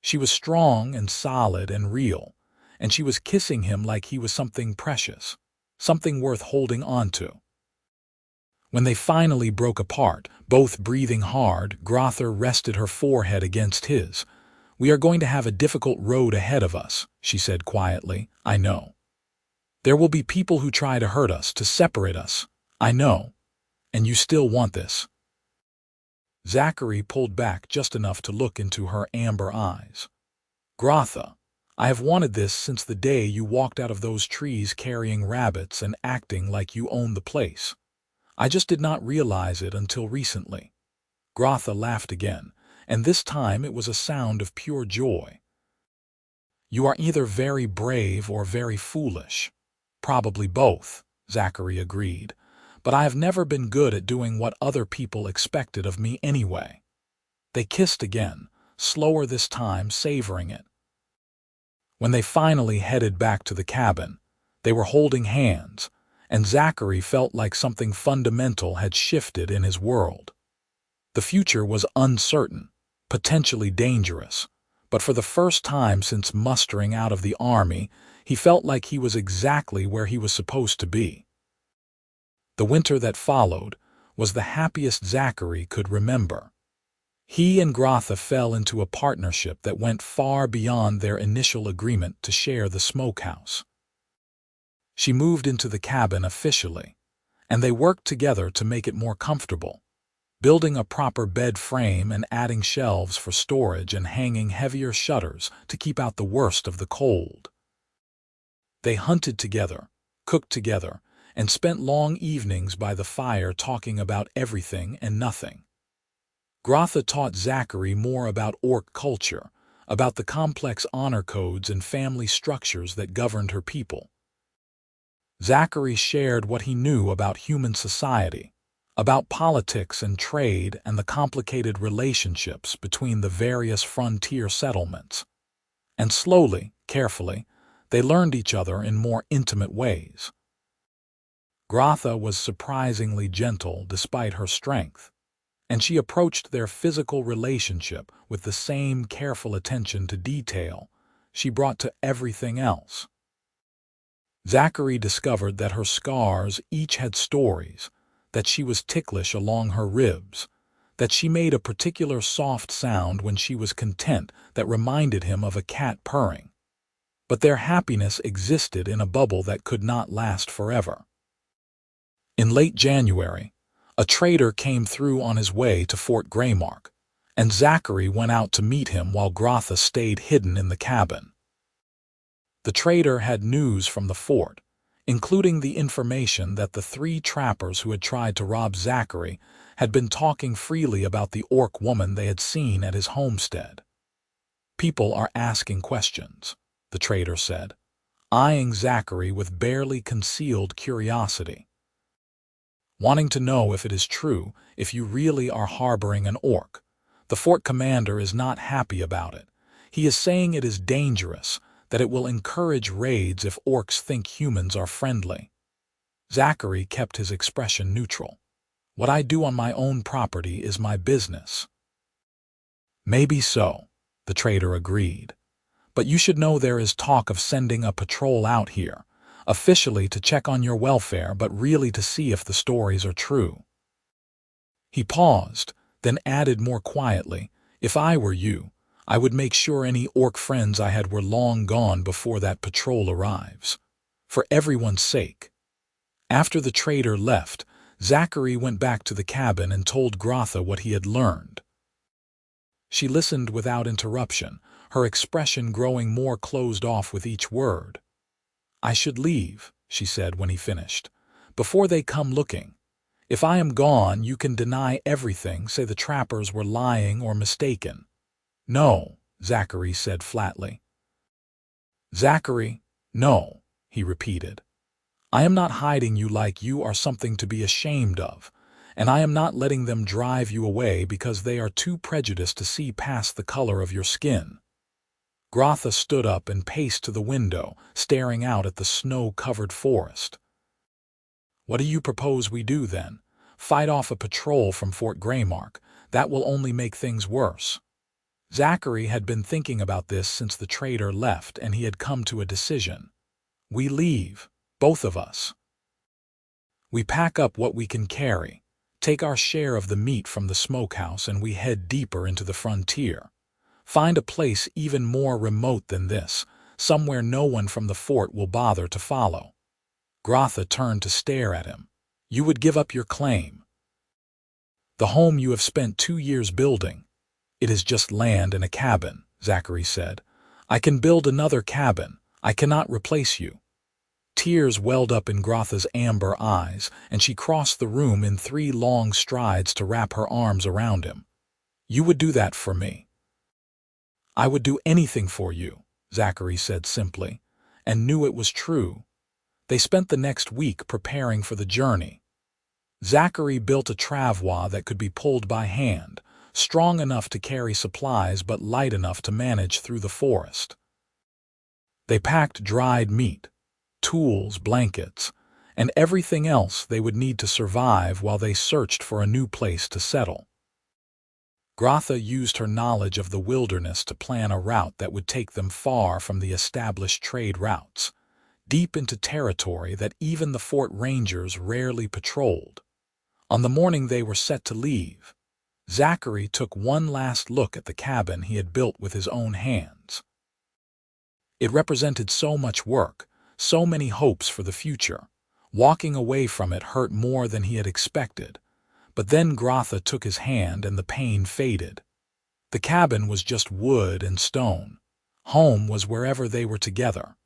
S1: She was strong and solid and real, and she was kissing him like he was something precious, something worth holding on to. When they finally broke apart, both breathing hard, Grotha rested her forehead against his, "We are going to have a difficult road ahead of us," she said quietly. "I know. There will be people who try to hurt us, to separate us. I know. And you still want this." Zachary pulled back just enough to look into her amber eyes. "Grotha, I have wanted this since the day you walked out of those trees carrying rabbits and acting like you owned the place. I just did not realize it until recently." Grotha laughed again, and this time it was a sound of pure joy. "You are either very brave or very foolish." "Probably both," Zachary agreed. "But I have never been good at doing what other people expected of me anyway." They kissed again, slower this time, savoring it. When they finally headed back to the cabin, they were holding hands, and Zachary felt like something fundamental had shifted in his world. The future was uncertain, potentially dangerous, but for the first time since mustering out of the army, he felt like he was exactly where he was supposed to be. The winter that followed was the happiest Zachary could remember. He and Grotha fell into a partnership that went far beyond their initial agreement to share the smokehouse. She moved into the cabin officially, and they worked together to make it more comfortable, building a proper bed frame and adding shelves for storage and hanging heavier shutters to keep out the worst of the cold. They hunted together, cooked together, and spent long evenings by the fire talking about everything and nothing. Grotha taught Zachary more about orc culture, about the complex honor codes and family structures that governed her people. Zachary shared what he knew about human society, about politics and trade and the complicated relationships between the various frontier settlements. And slowly, carefully, they learned each other in more intimate ways. Grotha was surprisingly gentle despite her strength, and she approached their physical relationship with the same careful attention to detail she brought to everything else. Zachary discovered that her scars each had stories, that she was ticklish along her ribs, that she made a particular soft sound when she was content that reminded him of a cat purring. But their happiness existed in a bubble that could not last forever. In late January, a trader came through on his way to Fort Greymark, and Zachary went out to meet him while Grotha stayed hidden in the cabin. The trader had news from the fort, including the information that the 3 trappers who had tried to rob Zachary had been talking freely about the orc woman they had seen at his homestead. "People are asking questions," the trader said, eyeing Zachary with barely concealed curiosity. "Wanting to know if it is true, if you really are harboring an orc. The fort commander is not happy about it. He is saying it is dangerous, that it will encourage raids if orcs think humans are friendly." Zachary kept his expression neutral. "What I do on my own property is my business." "Maybe so," the trader agreed. "But you should know there is talk of sending a patrol out here, officially to check on your welfare but really to see if the stories are true." He paused, then added more quietly, "If I were you, I would make sure any orc friends I had were long gone before that patrol arrives. For everyone's sake." After the trader left, Zachary went back to the cabin and told Grotha what he had learned. She listened without interruption, her expression growing more closed off with each word. "I should leave," she said when he finished, "before they come looking. If I am gone, you can deny everything, say the trappers were lying or mistaken." "No," Zachary said flatly. "Zachary, no," he repeated. "I am not hiding you like you are something to be ashamed of, and I am not letting them drive you away because they are too prejudiced to see past the color of your skin." Grotha stood up and paced to the window, staring out at the snow-covered forest. "What do you propose we do then? Fight off a patrol from Fort Greymark? That will only make things worse." Zachary had been thinking about this since the trader left, and he had come to a decision. "We leave, both of us. We pack up what we can carry, take our share of the meat from the smokehouse, and we head deeper into the frontier. Find a place even more remote than this, somewhere no one from the fort will bother to follow." Grotha turned to stare at him. "You would give up your claim? The home you have spent 2 years building?" "It is just land and a cabin," Zachary said. "I can build another cabin. I cannot replace you." Tears welled up in Grotha's amber eyes, and she crossed the room in 3 long strides to wrap her arms around him. "You would do that for me?" "I would do anything for you," Zachary said simply, and knew it was true. They spent the next week preparing for the journey. Zachary built a travois that could be pulled by hand, strong enough to carry supplies but light enough to manage through the forest. They packed dried meat, tools, blankets, and everything else they would need to survive while they searched for a new place to settle. Grotha used her knowledge of the wilderness to plan a route that would take them far from the established trade routes, deep into territory that even the fort rangers rarely patrolled. On the morning they were set to leave, Zachary took one last look at the cabin he had built with his own hands. It represented so much work, so many hopes for the future. Walking away from it hurt more than he had expected. But then Grotha took his hand and the pain faded. The cabin was just wood and stone. Home was wherever they were together.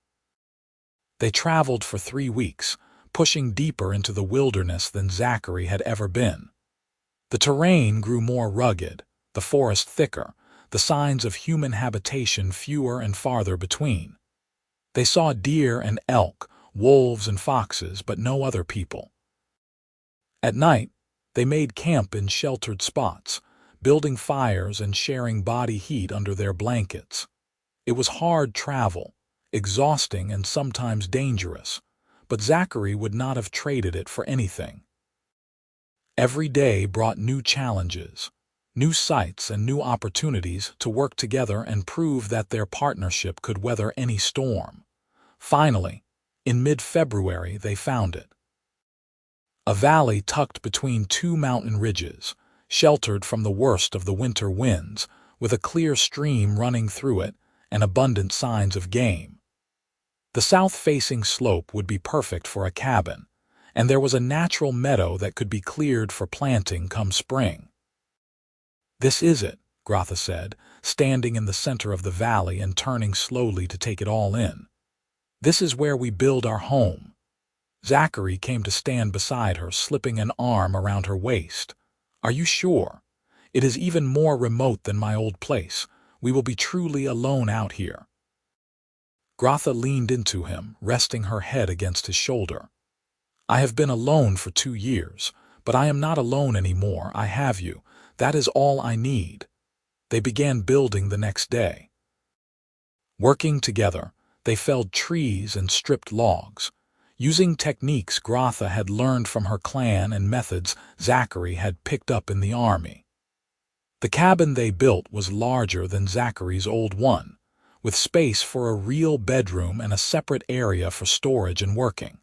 S1: They traveled for 3 weeks, pushing deeper into the wilderness than Zachary had ever been. The terrain grew more rugged, the forest thicker, the signs of human habitation fewer and farther between. They saw deer and elk, wolves and foxes, but no other people. At night, they made camp in sheltered spots, building fires and sharing body heat under their blankets. It was hard travel, exhausting and sometimes dangerous, but Zachary would not have traded it for anything. Every day brought new challenges, new sights and new opportunities to work together and prove that their partnership could weather any storm. Finally, in mid-February, they found it. A valley tucked between 2 mountain ridges, sheltered from the worst of the winter winds, with a clear stream running through it and abundant signs of game. The south-facing slope would be perfect for a cabin, and there was a natural meadow that could be cleared for planting come spring. "This is it," Grotha said, standing in the center of the valley and turning slowly to take it all in. "This is where we build our home." Zachary came to stand beside her, slipping an arm around her waist. "Are you sure? It is even more remote than my old place. We will be truly alone out here." Grotha leaned into him, resting her head against his shoulder. "I have been alone for 2 years, but I am not alone anymore. I have you. That is all I need." They began building the next day. Working together, they felled trees and stripped logs. Using techniques Grotha had learned from her clan and methods Zachary had picked up in the army. The cabin they built was larger than Zachary's old one, with space for a real bedroom and a separate area for storage and working.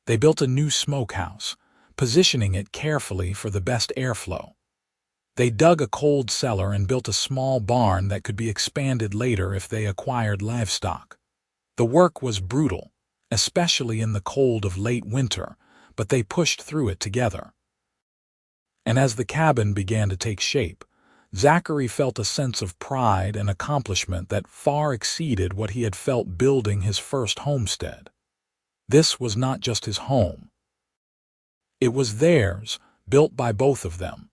S1: They built a new smokehouse, positioning it carefully for the best airflow. They dug a cold cellar and built a small barn that could be expanded later if they acquired livestock. The work was brutal, especially in the cold of late winter, but they pushed through it together. And as the cabin began to take shape, Zachary felt a sense of pride and accomplishment that far exceeded what he had felt building his first homestead. This was not just his home. It was theirs, built by both of them,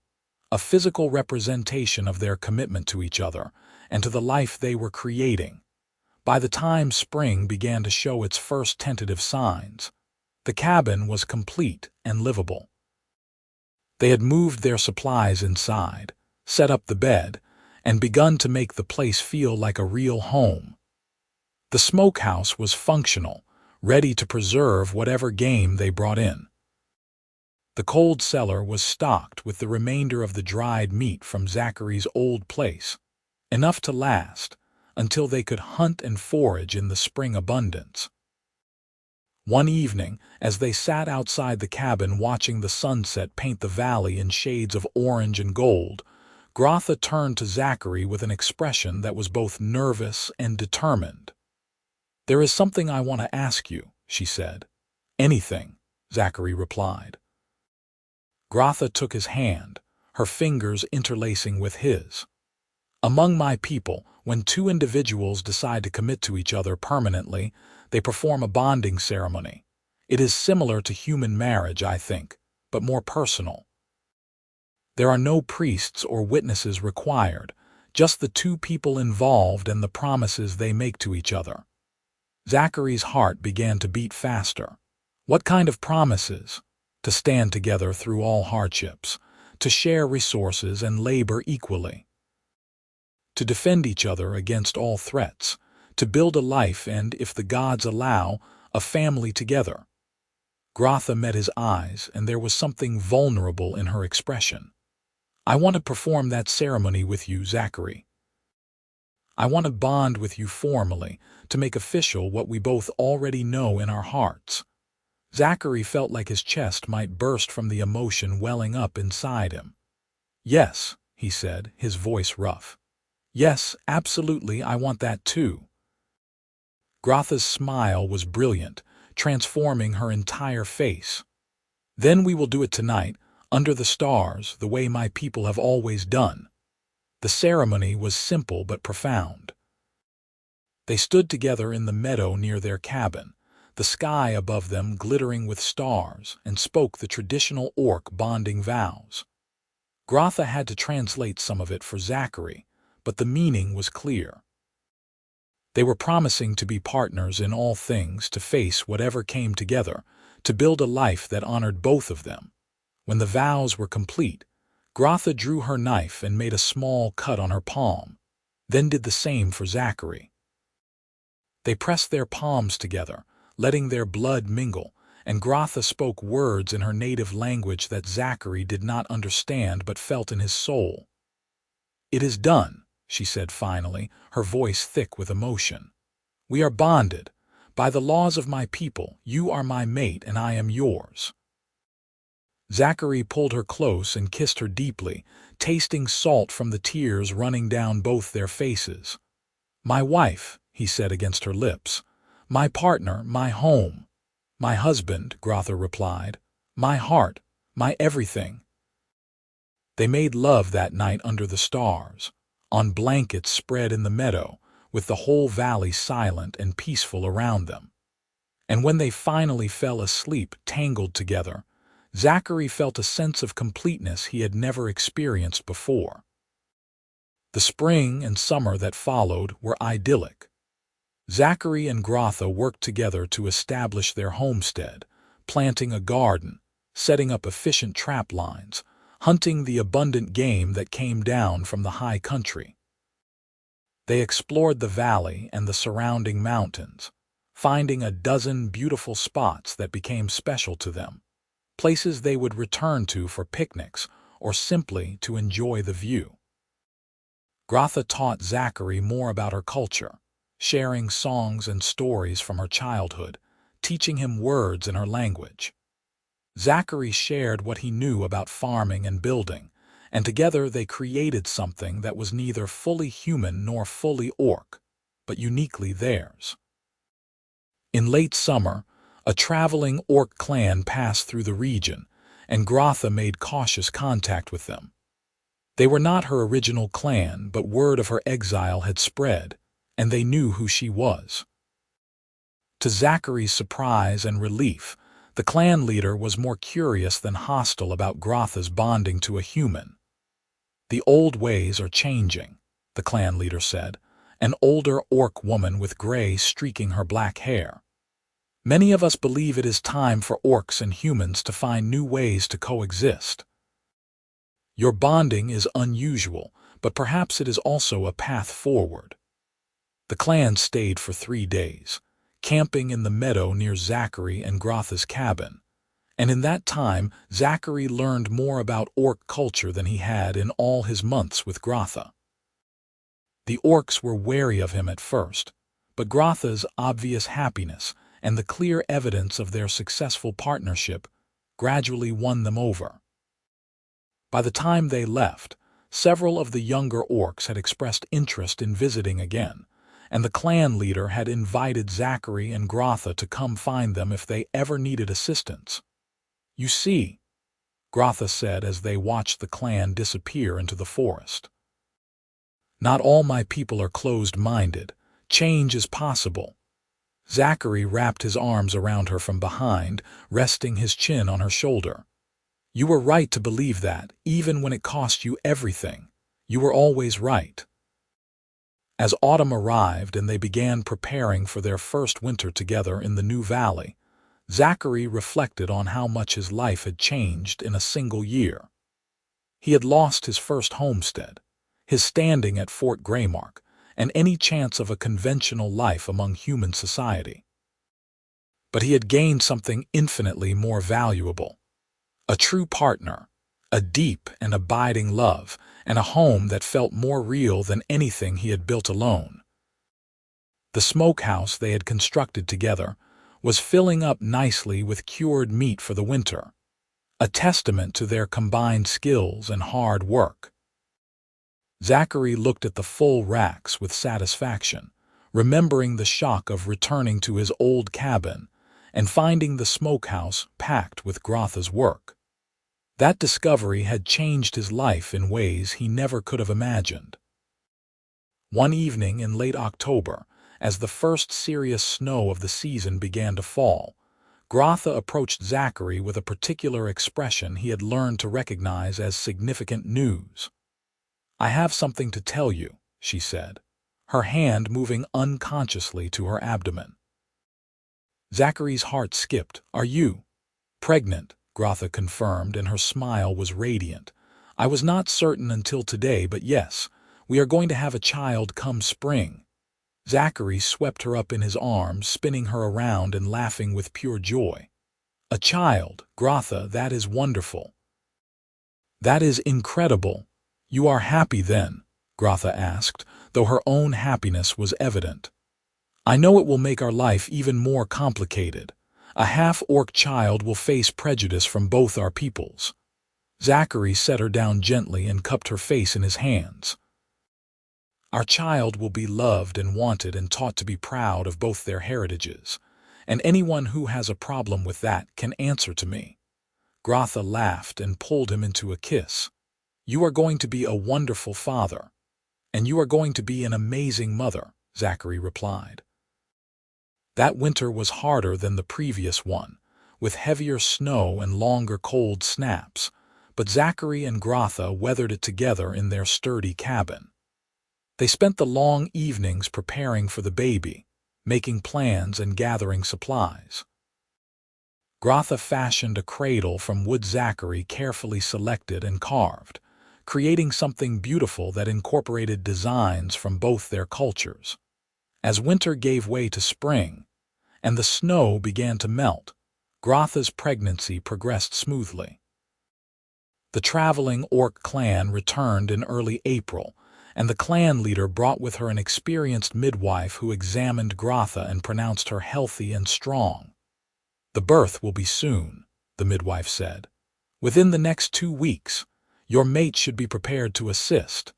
S1: a physical representation of their commitment to each other and to the life they were creating. By the time spring began to show its first tentative signs, the cabin was complete and livable. They had moved their supplies inside, set up the bed, and begun to make the place feel like a real home. The smokehouse was functional, ready to preserve whatever game they brought in. The cold cellar was stocked with the remainder of the dried meat from Zachary's old place, enough to last until they could hunt and forage in the spring abundance. One evening, as they sat outside the cabin watching the sunset paint the valley in shades of orange and gold, Grotha turned to Zachary with an expression that was both nervous and determined. "There is something I want to ask you," she said. "Anything," Zachary replied. Grotha took his hand, her fingers interlacing with his. "Among my people, when two individuals decide to commit to each other permanently, they perform a bonding ceremony. It is similar to human marriage, I think, but more personal. There are no priests or witnesses required, just the two people involved and the promises they make to each other." Zachary's heart began to beat faster. What kind of promises? To stand together through all hardships, to share resources and labor equally, to defend each other against all threats, to build a life and, if the gods allow, a family together. Grotha met his eyes, and there was something vulnerable in her expression. "I want to perform that ceremony with you, Zachary. I want to bond with you formally, to make official what we both already know in our hearts." Zachary felt like his chest might burst from the emotion welling up inside him. "Yes," he said, his voice rough. "Yes, absolutely, I want that too." Grotha's smile was brilliant, transforming her entire face. "Then we will do it tonight, under the stars, the way my people have always done." The ceremony was simple but profound. They stood together in the meadow near their cabin, the sky above them glittering with stars, and spoke the traditional orc bonding vows. Grotha had to translate some of it for Zachary, but the meaning was clear. They were promising to be partners in all things, to face whatever came together, to build a life that honored both of them. When the vows were complete, Grotha drew her knife and made a small cut on her palm, then did the same for Zachary. They pressed their palms together, letting their blood mingle, and Grotha spoke words in her native language that Zachary did not understand but felt in his soul. "It is done," she said finally, her voice thick with emotion. "We are bonded. By the laws of my people, you are my mate and I am yours." Zachary pulled her close and kissed her deeply, tasting salt from the tears running down both their faces. "My wife," he said against her lips. "My partner, my home." "My husband," Grotha replied. "My heart, my everything." They made love that night under the stars, on blankets spread in the meadow, with the whole valley silent and peaceful around them. And when they finally fell asleep tangled together, Zachary felt a sense of completeness he had never experienced before. The spring and summer that followed were idyllic. Zachary and Grotha worked together to establish their homestead, planting a garden, setting up efficient trap lines, hunting the abundant game that came down from the high country. They explored the valley and the surrounding mountains, finding a dozen beautiful spots that became special to them, places they would return to for picnics or simply to enjoy the view. Grotha taught Zachary more about her culture, sharing songs and stories from her childhood, teaching him words in her language. Zachary shared what he knew about farming and building, and together they created something that was neither fully human nor fully orc, but uniquely theirs. In late summer, a traveling orc clan passed through the region, and Grotha made cautious contact with them. They were not her original clan, but word of her exile had spread, and they knew who she was. To Zachary's surprise and relief, the clan leader was more curious than hostile about Grotha's bonding to a human. "The old ways are changing," the clan leader said, an older orc woman with gray streaking her black hair. "Many of us believe it is time for orcs and humans to find new ways to coexist. Your bonding is unusual, but perhaps it is also a path forward." The clan stayed for 3 days, camping in the meadow near Zachary and Grotha's cabin, and in that time Zachary learned more about orc culture than he had in all his months with Grotha. The orcs were wary of him at first, but Grotha's obvious happiness and the clear evidence of their successful partnership gradually won them over. By the time they left, Several of the younger orcs had expressed interest in visiting again, and the clan leader had invited Zachary and Grotha to come find them if they ever needed assistance. "You see," Grotha said as they watched the clan disappear into the forest. "Not all my people are closed-minded. Change is possible." Zachary wrapped his arms around her from behind, resting his chin on her shoulder. "You were right to believe that, even when it cost you everything. You were always right." As autumn arrived and they began preparing for their first winter together in the new valley, Zachary reflected on how much his life had changed in a single year. He had lost his first homestead, his standing at Fort Greymark, and any chance of a conventional life among human society. But he had gained something infinitely more valuable: a true partner, a deep and abiding love, and a home that felt more real than anything he had built alone. The smokehouse they had constructed together was filling up nicely with cured meat for the winter, a testament to their combined skills and hard work. Zachary looked at the full racks with satisfaction, remembering the shock of returning to his old cabin and finding the smokehouse packed with Grotha's work. That discovery had changed his life in ways he never could have imagined. One evening in late October, as the first serious snow of the season began to fall, Grotha approached Zachary with a particular expression he had learned to recognize as significant news. "I have something to tell you," she said, her hand moving unconsciously to her abdomen. Zachary's heart skipped. "Are you pregnant?" Grotha confirmed, and her smile was radiant. "I was not certain until today, but yes, we are going to have a child come spring." Zachary swept her up in his arms, spinning her around and laughing with pure joy. "A child, Grotha, that is wonderful." "That is incredible. You are happy then?" Grotha asked, though her own happiness was evident. "I know it will make our life even more complicated. A half-orc child will face prejudice from both our peoples." Zachary set her down gently and cupped her face in his hands. "Our child will be loved and wanted and taught to be proud of both their heritages, and anyone who has a problem with that can answer to me." Grotha laughed and pulled him into a kiss. "You are going to be a wonderful father." "And you are going to be an amazing mother," Zachary replied. That winter was harder than the previous one, with heavier snow and longer cold snaps, but Zachary and Grotha weathered it together in their sturdy cabin. They spent the long evenings preparing for the baby, making plans and gathering supplies. Grotha fashioned a cradle from wood Zachary carefully selected and carved, creating something beautiful that incorporated designs from both their cultures. As winter gave way to spring, and the snow began to melt, Grotha's pregnancy progressed smoothly. The traveling orc clan returned in early April, and the clan leader brought with her an experienced midwife who examined Grotha and pronounced her healthy and strong. "The birth will be soon," the midwife said. "Within the next 2 weeks, your mate should be prepared to assist."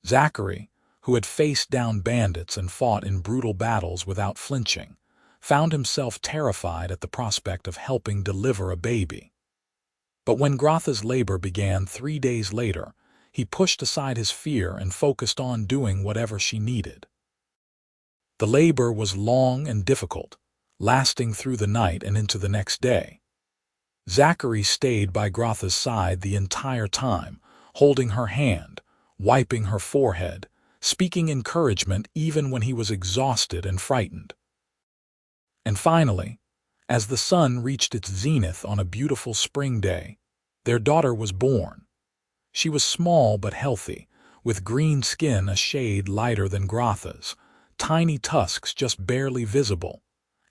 S1: Zachary, who had faced down bandits and fought in brutal battles without flinching, found himself terrified at the prospect of helping deliver a baby. But when Grotha's labor began 3 days later, he pushed aside his fear and focused on doing whatever she needed. The labor was long and difficult, lasting through the night and into the next day. Zachary stayed by Grotha's side the entire time, holding her hand, wiping her forehead, speaking encouragement even when he was exhausted and frightened. And finally, as the sun reached its zenith on a beautiful spring day, their daughter was born. She was small but healthy, with green skin a shade lighter than Grotha's, tiny tusks just barely visible,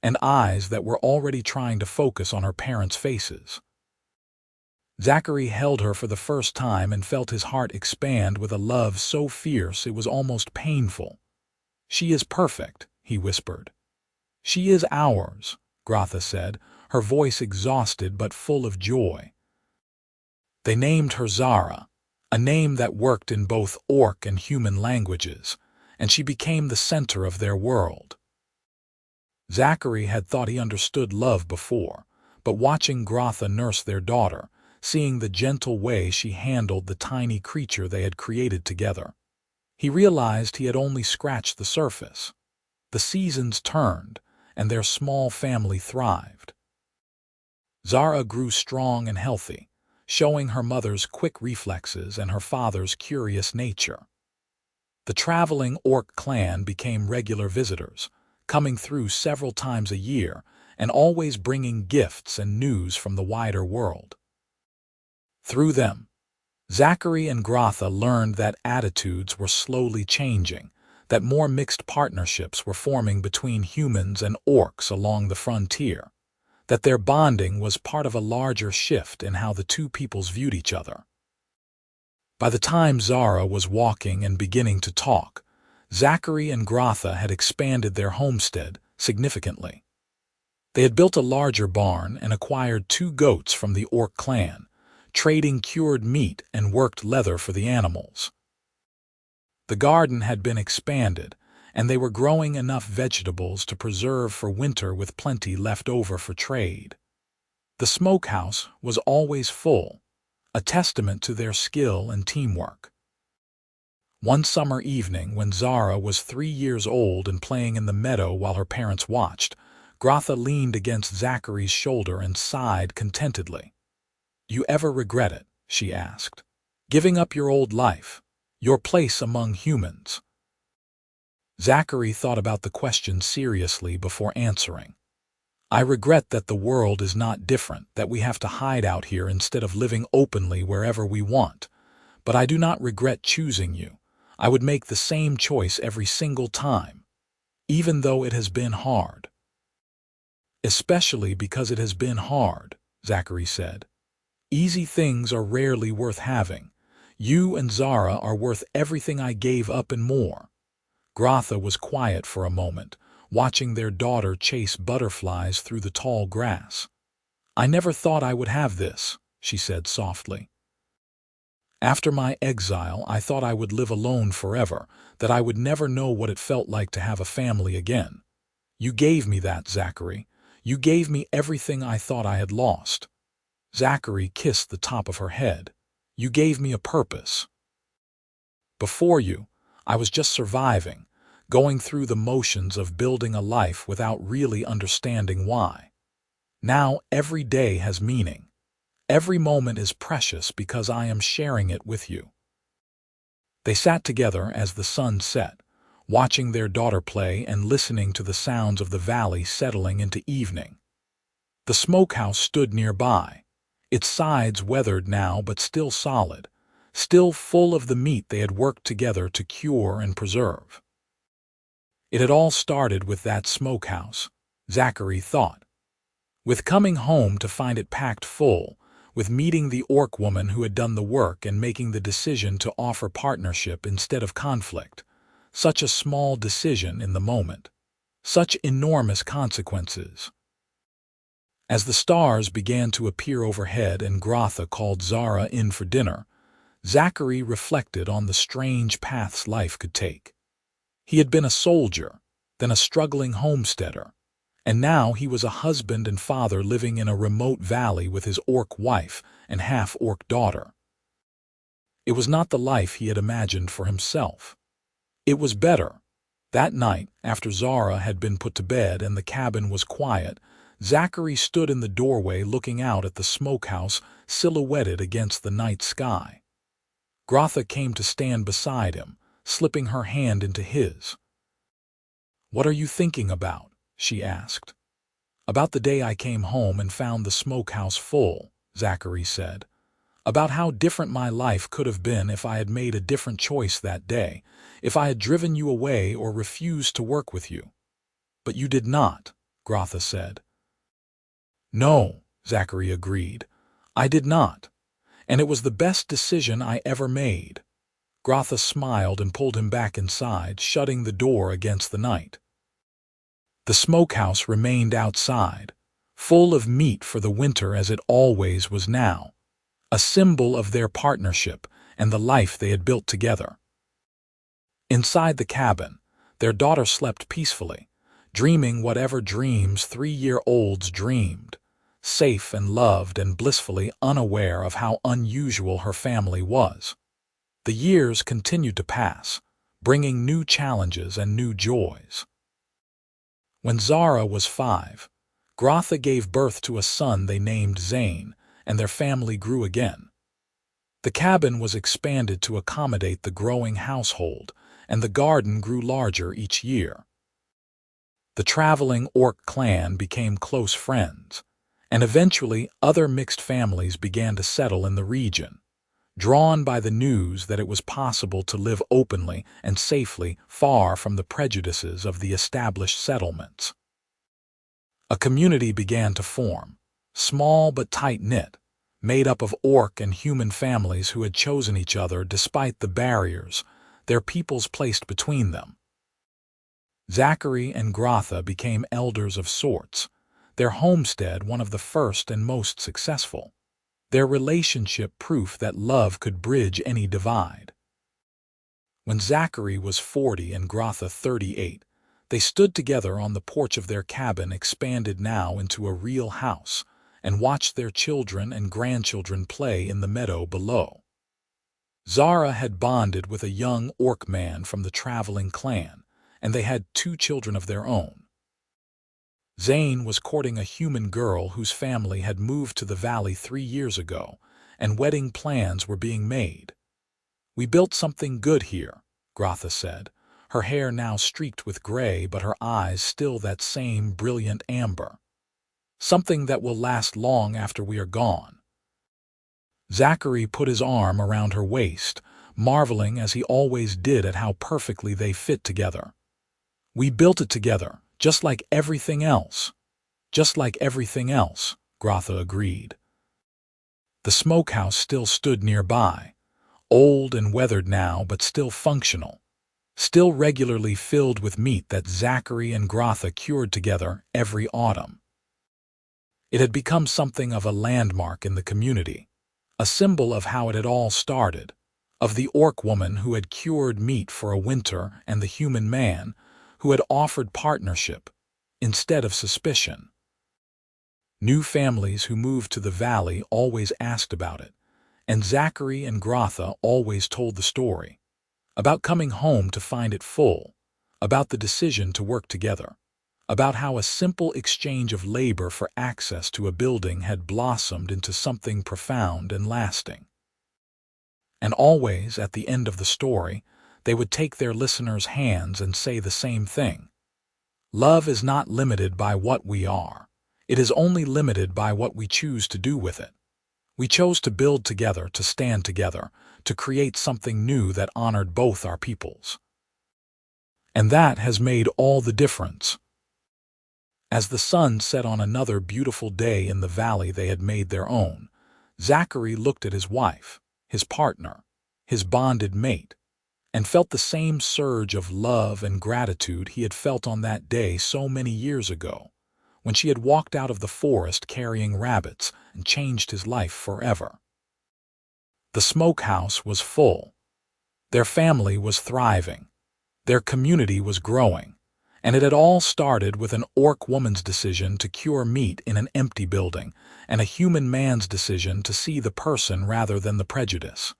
S1: and eyes that were already trying to focus on her parents' faces. Zachary held her for the first time and felt his heart expand with a love so fierce it was almost painful. "She is perfect," he whispered. "She is ours," Grotha said, her voice exhausted but full of joy. They named her Zara, a name that worked in both orc and human languages, and she became the center of their world. Zachary had thought he understood love before, but watching Grotha nurse their daughter, seeing the gentle way she handled the tiny creature they had created together, he realized he had only scratched the surface. The seasons turned, and their small family thrived. Zara grew strong and healthy, showing her mother's quick reflexes and her father's curious nature. The traveling orc clan became regular visitors, coming through several times a year and always bringing gifts and news from the wider world. Through them, Zachary and Grotha learned that attitudes were slowly changing, that more mixed partnerships were forming between humans and orcs along the frontier, that their bonding was part of a larger shift in how the two peoples viewed each other. By the time Zara was walking and beginning to talk, Zachary and Grotha had expanded their homestead significantly. They had built a larger barn and acquired 2 goats from the orc clan, trading cured meat and worked leather for the animals. The garden had been expanded, and they were growing enough vegetables to preserve for winter with plenty left over for trade. The smokehouse was always full, a testament to their skill and teamwork. One summer evening, when Zara was 3 years old and playing in the meadow while her parents watched, Grotha leaned against Zachary's shoulder and sighed contentedly. "You ever regret it?" she asked. "Giving up your old life, your place among humans?" Zachary thought about the question seriously before answering. "I regret that the world is not different, that we have to hide out here instead of living openly wherever we want. But I do not regret choosing you. I would make the same choice every single time, even though it has been hard." "Especially because it has been hard," Zachary said. "Easy things are rarely worth having. You and Zara are worth everything I gave up and more." Grotha was quiet for a moment, watching their daughter chase butterflies through the tall grass. "I never thought I would have this," she said softly. "After my exile, I thought I would live alone forever, that I would never know what it felt like to have a family again. You gave me that, Zachary. You gave me everything I thought I had lost." Zachary kissed the top of her head. "You gave me a purpose. Before you, I was just surviving, going through the motions of building a life without really understanding why. Now every day has meaning. Every moment is precious because I am sharing it with you." They sat together as the sun set, watching their daughter play and listening to the sounds of the valley settling into evening. The smokehouse stood nearby, its sides weathered now but still solid, still full of the meat they had worked together to cure and preserve. It had all started with that smokehouse, Zachary thought. With coming home to find it packed full, with meeting the orc woman who had done the work and making the decision to offer partnership instead of conflict. Such a small decision in the moment. Such enormous consequences. As the stars began to appear overhead and Grotha called Zara in for dinner, Zachary reflected on the strange paths life could take. He had been a soldier, then a struggling homesteader, and now he was a husband and father living in a remote valley with his orc wife and half-orc daughter. It was not the life he had imagined for himself. It was better. That night, after Zara had been put to bed and the cabin was quiet, Zachary stood in the doorway looking out at the smokehouse silhouetted against the night sky. Grotha came to stand beside him, slipping her hand into his. "What are you thinking about?" she asked. "About the day I came home and found the smokehouse full," Zachary said. "About how different my life could have been if I had made a different choice that day, if I had driven you away or refused to work with you." "But you did not," Grotha said. "No," Zachary agreed. "I did not. And it was the best decision I ever made." Grotha smiled and pulled him back inside, shutting the door against the night. The smokehouse remained outside, full of meat for the winter as it always was now, a symbol of their partnership and the life they had built together. Inside the cabin, their daughter slept peacefully, dreaming whatever dreams 3-year-olds dreamed, safe and loved and blissfully unaware of how unusual her family was. The years continued to pass, bringing new challenges and new joys. When Zara was 5, Grotha gave birth to a son they named Zane, and their family grew again. The cabin was expanded to accommodate the growing household, and the garden grew larger each year. The traveling Orc clan became close friends, and eventually other mixed families began to settle in the region, drawn by the news that it was possible to live openly and safely far from the prejudices of the established settlements. A community began to form, small but tight-knit, made up of Orc and human families who had chosen each other despite the barriers their peoples placed between them. Zachary and Grotha became elders of sorts, their homestead one of the first and most successful, their relationship proof that love could bridge any divide. When Zachary was 40 and Grotha 38, they stood together on the porch of their cabin expanded now into a real house, and watched their children and grandchildren play in the meadow below. Zara had bonded with a young Orc man from the traveling clan, and they had 2 children of their own. Zane was courting a human girl whose family had moved to the valley 3 years ago, and wedding plans were being made. "We built something good here," Grotha said, her hair now streaked with gray but her eyes still that same brilliant amber. "Something that will last long after we are gone." Zachary put his arm around her waist, marveling as he always did at how perfectly they fit together. "We built it together, just like everything else." "Just like everything else," Grotha agreed. The smokehouse still stood nearby, old and weathered now but still functional, still regularly filled with meat that Zachary and Grotha cured together every autumn. It had become something of a landmark in the community, a symbol of how it had all started, of the Orc woman who had cured meat for a winter and the human man who had offered partnership instead of suspicion. New families who moved to the valley always asked about it, and Zachary and Grotha always told the story, about coming home to find it full, about the decision to work together, about how a simple exchange of labor for access to a building had blossomed into something profound and lasting. And always, at the end of the story, they would take their listeners' hands and say the same thing. Love is not limited by what we are. It is only limited by what we choose to do with it. We chose to build together, to stand together, to create something new that honored both our peoples. And that has made all the difference. As the sun set on another beautiful day in the valley they had made their own, Zachary looked at his wife, his partner, his bonded mate, and felt the same surge of love and gratitude he had felt on that day so many years ago, when she had walked out of the forest carrying rabbits and changed his life forever. The smokehouse was full. Their family was thriving. Their community was growing. And it had all started with an Orc woman's decision to cure meat in an empty building, and a human man's decision to see the person rather than the prejudice.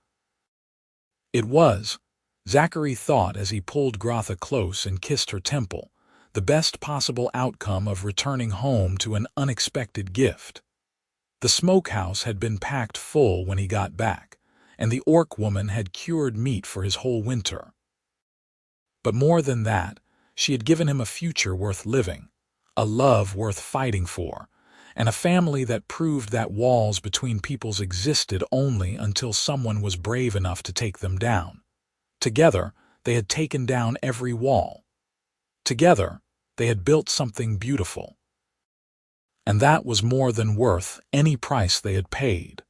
S1: It was, Zachary thought as he pulled Grotha close and kissed her temple, the best possible outcome of returning home to an unexpected gift. The smokehouse had been packed full when he got back, and the Orc woman had cured meat for his whole winter. But more than that, she had given him a future worth living, a love worth fighting for, and a family that proved that walls between peoples existed only until someone was brave enough to take them down. Together, they had taken down every wall. Together, they had built something beautiful. And that was more than worth any price they had paid.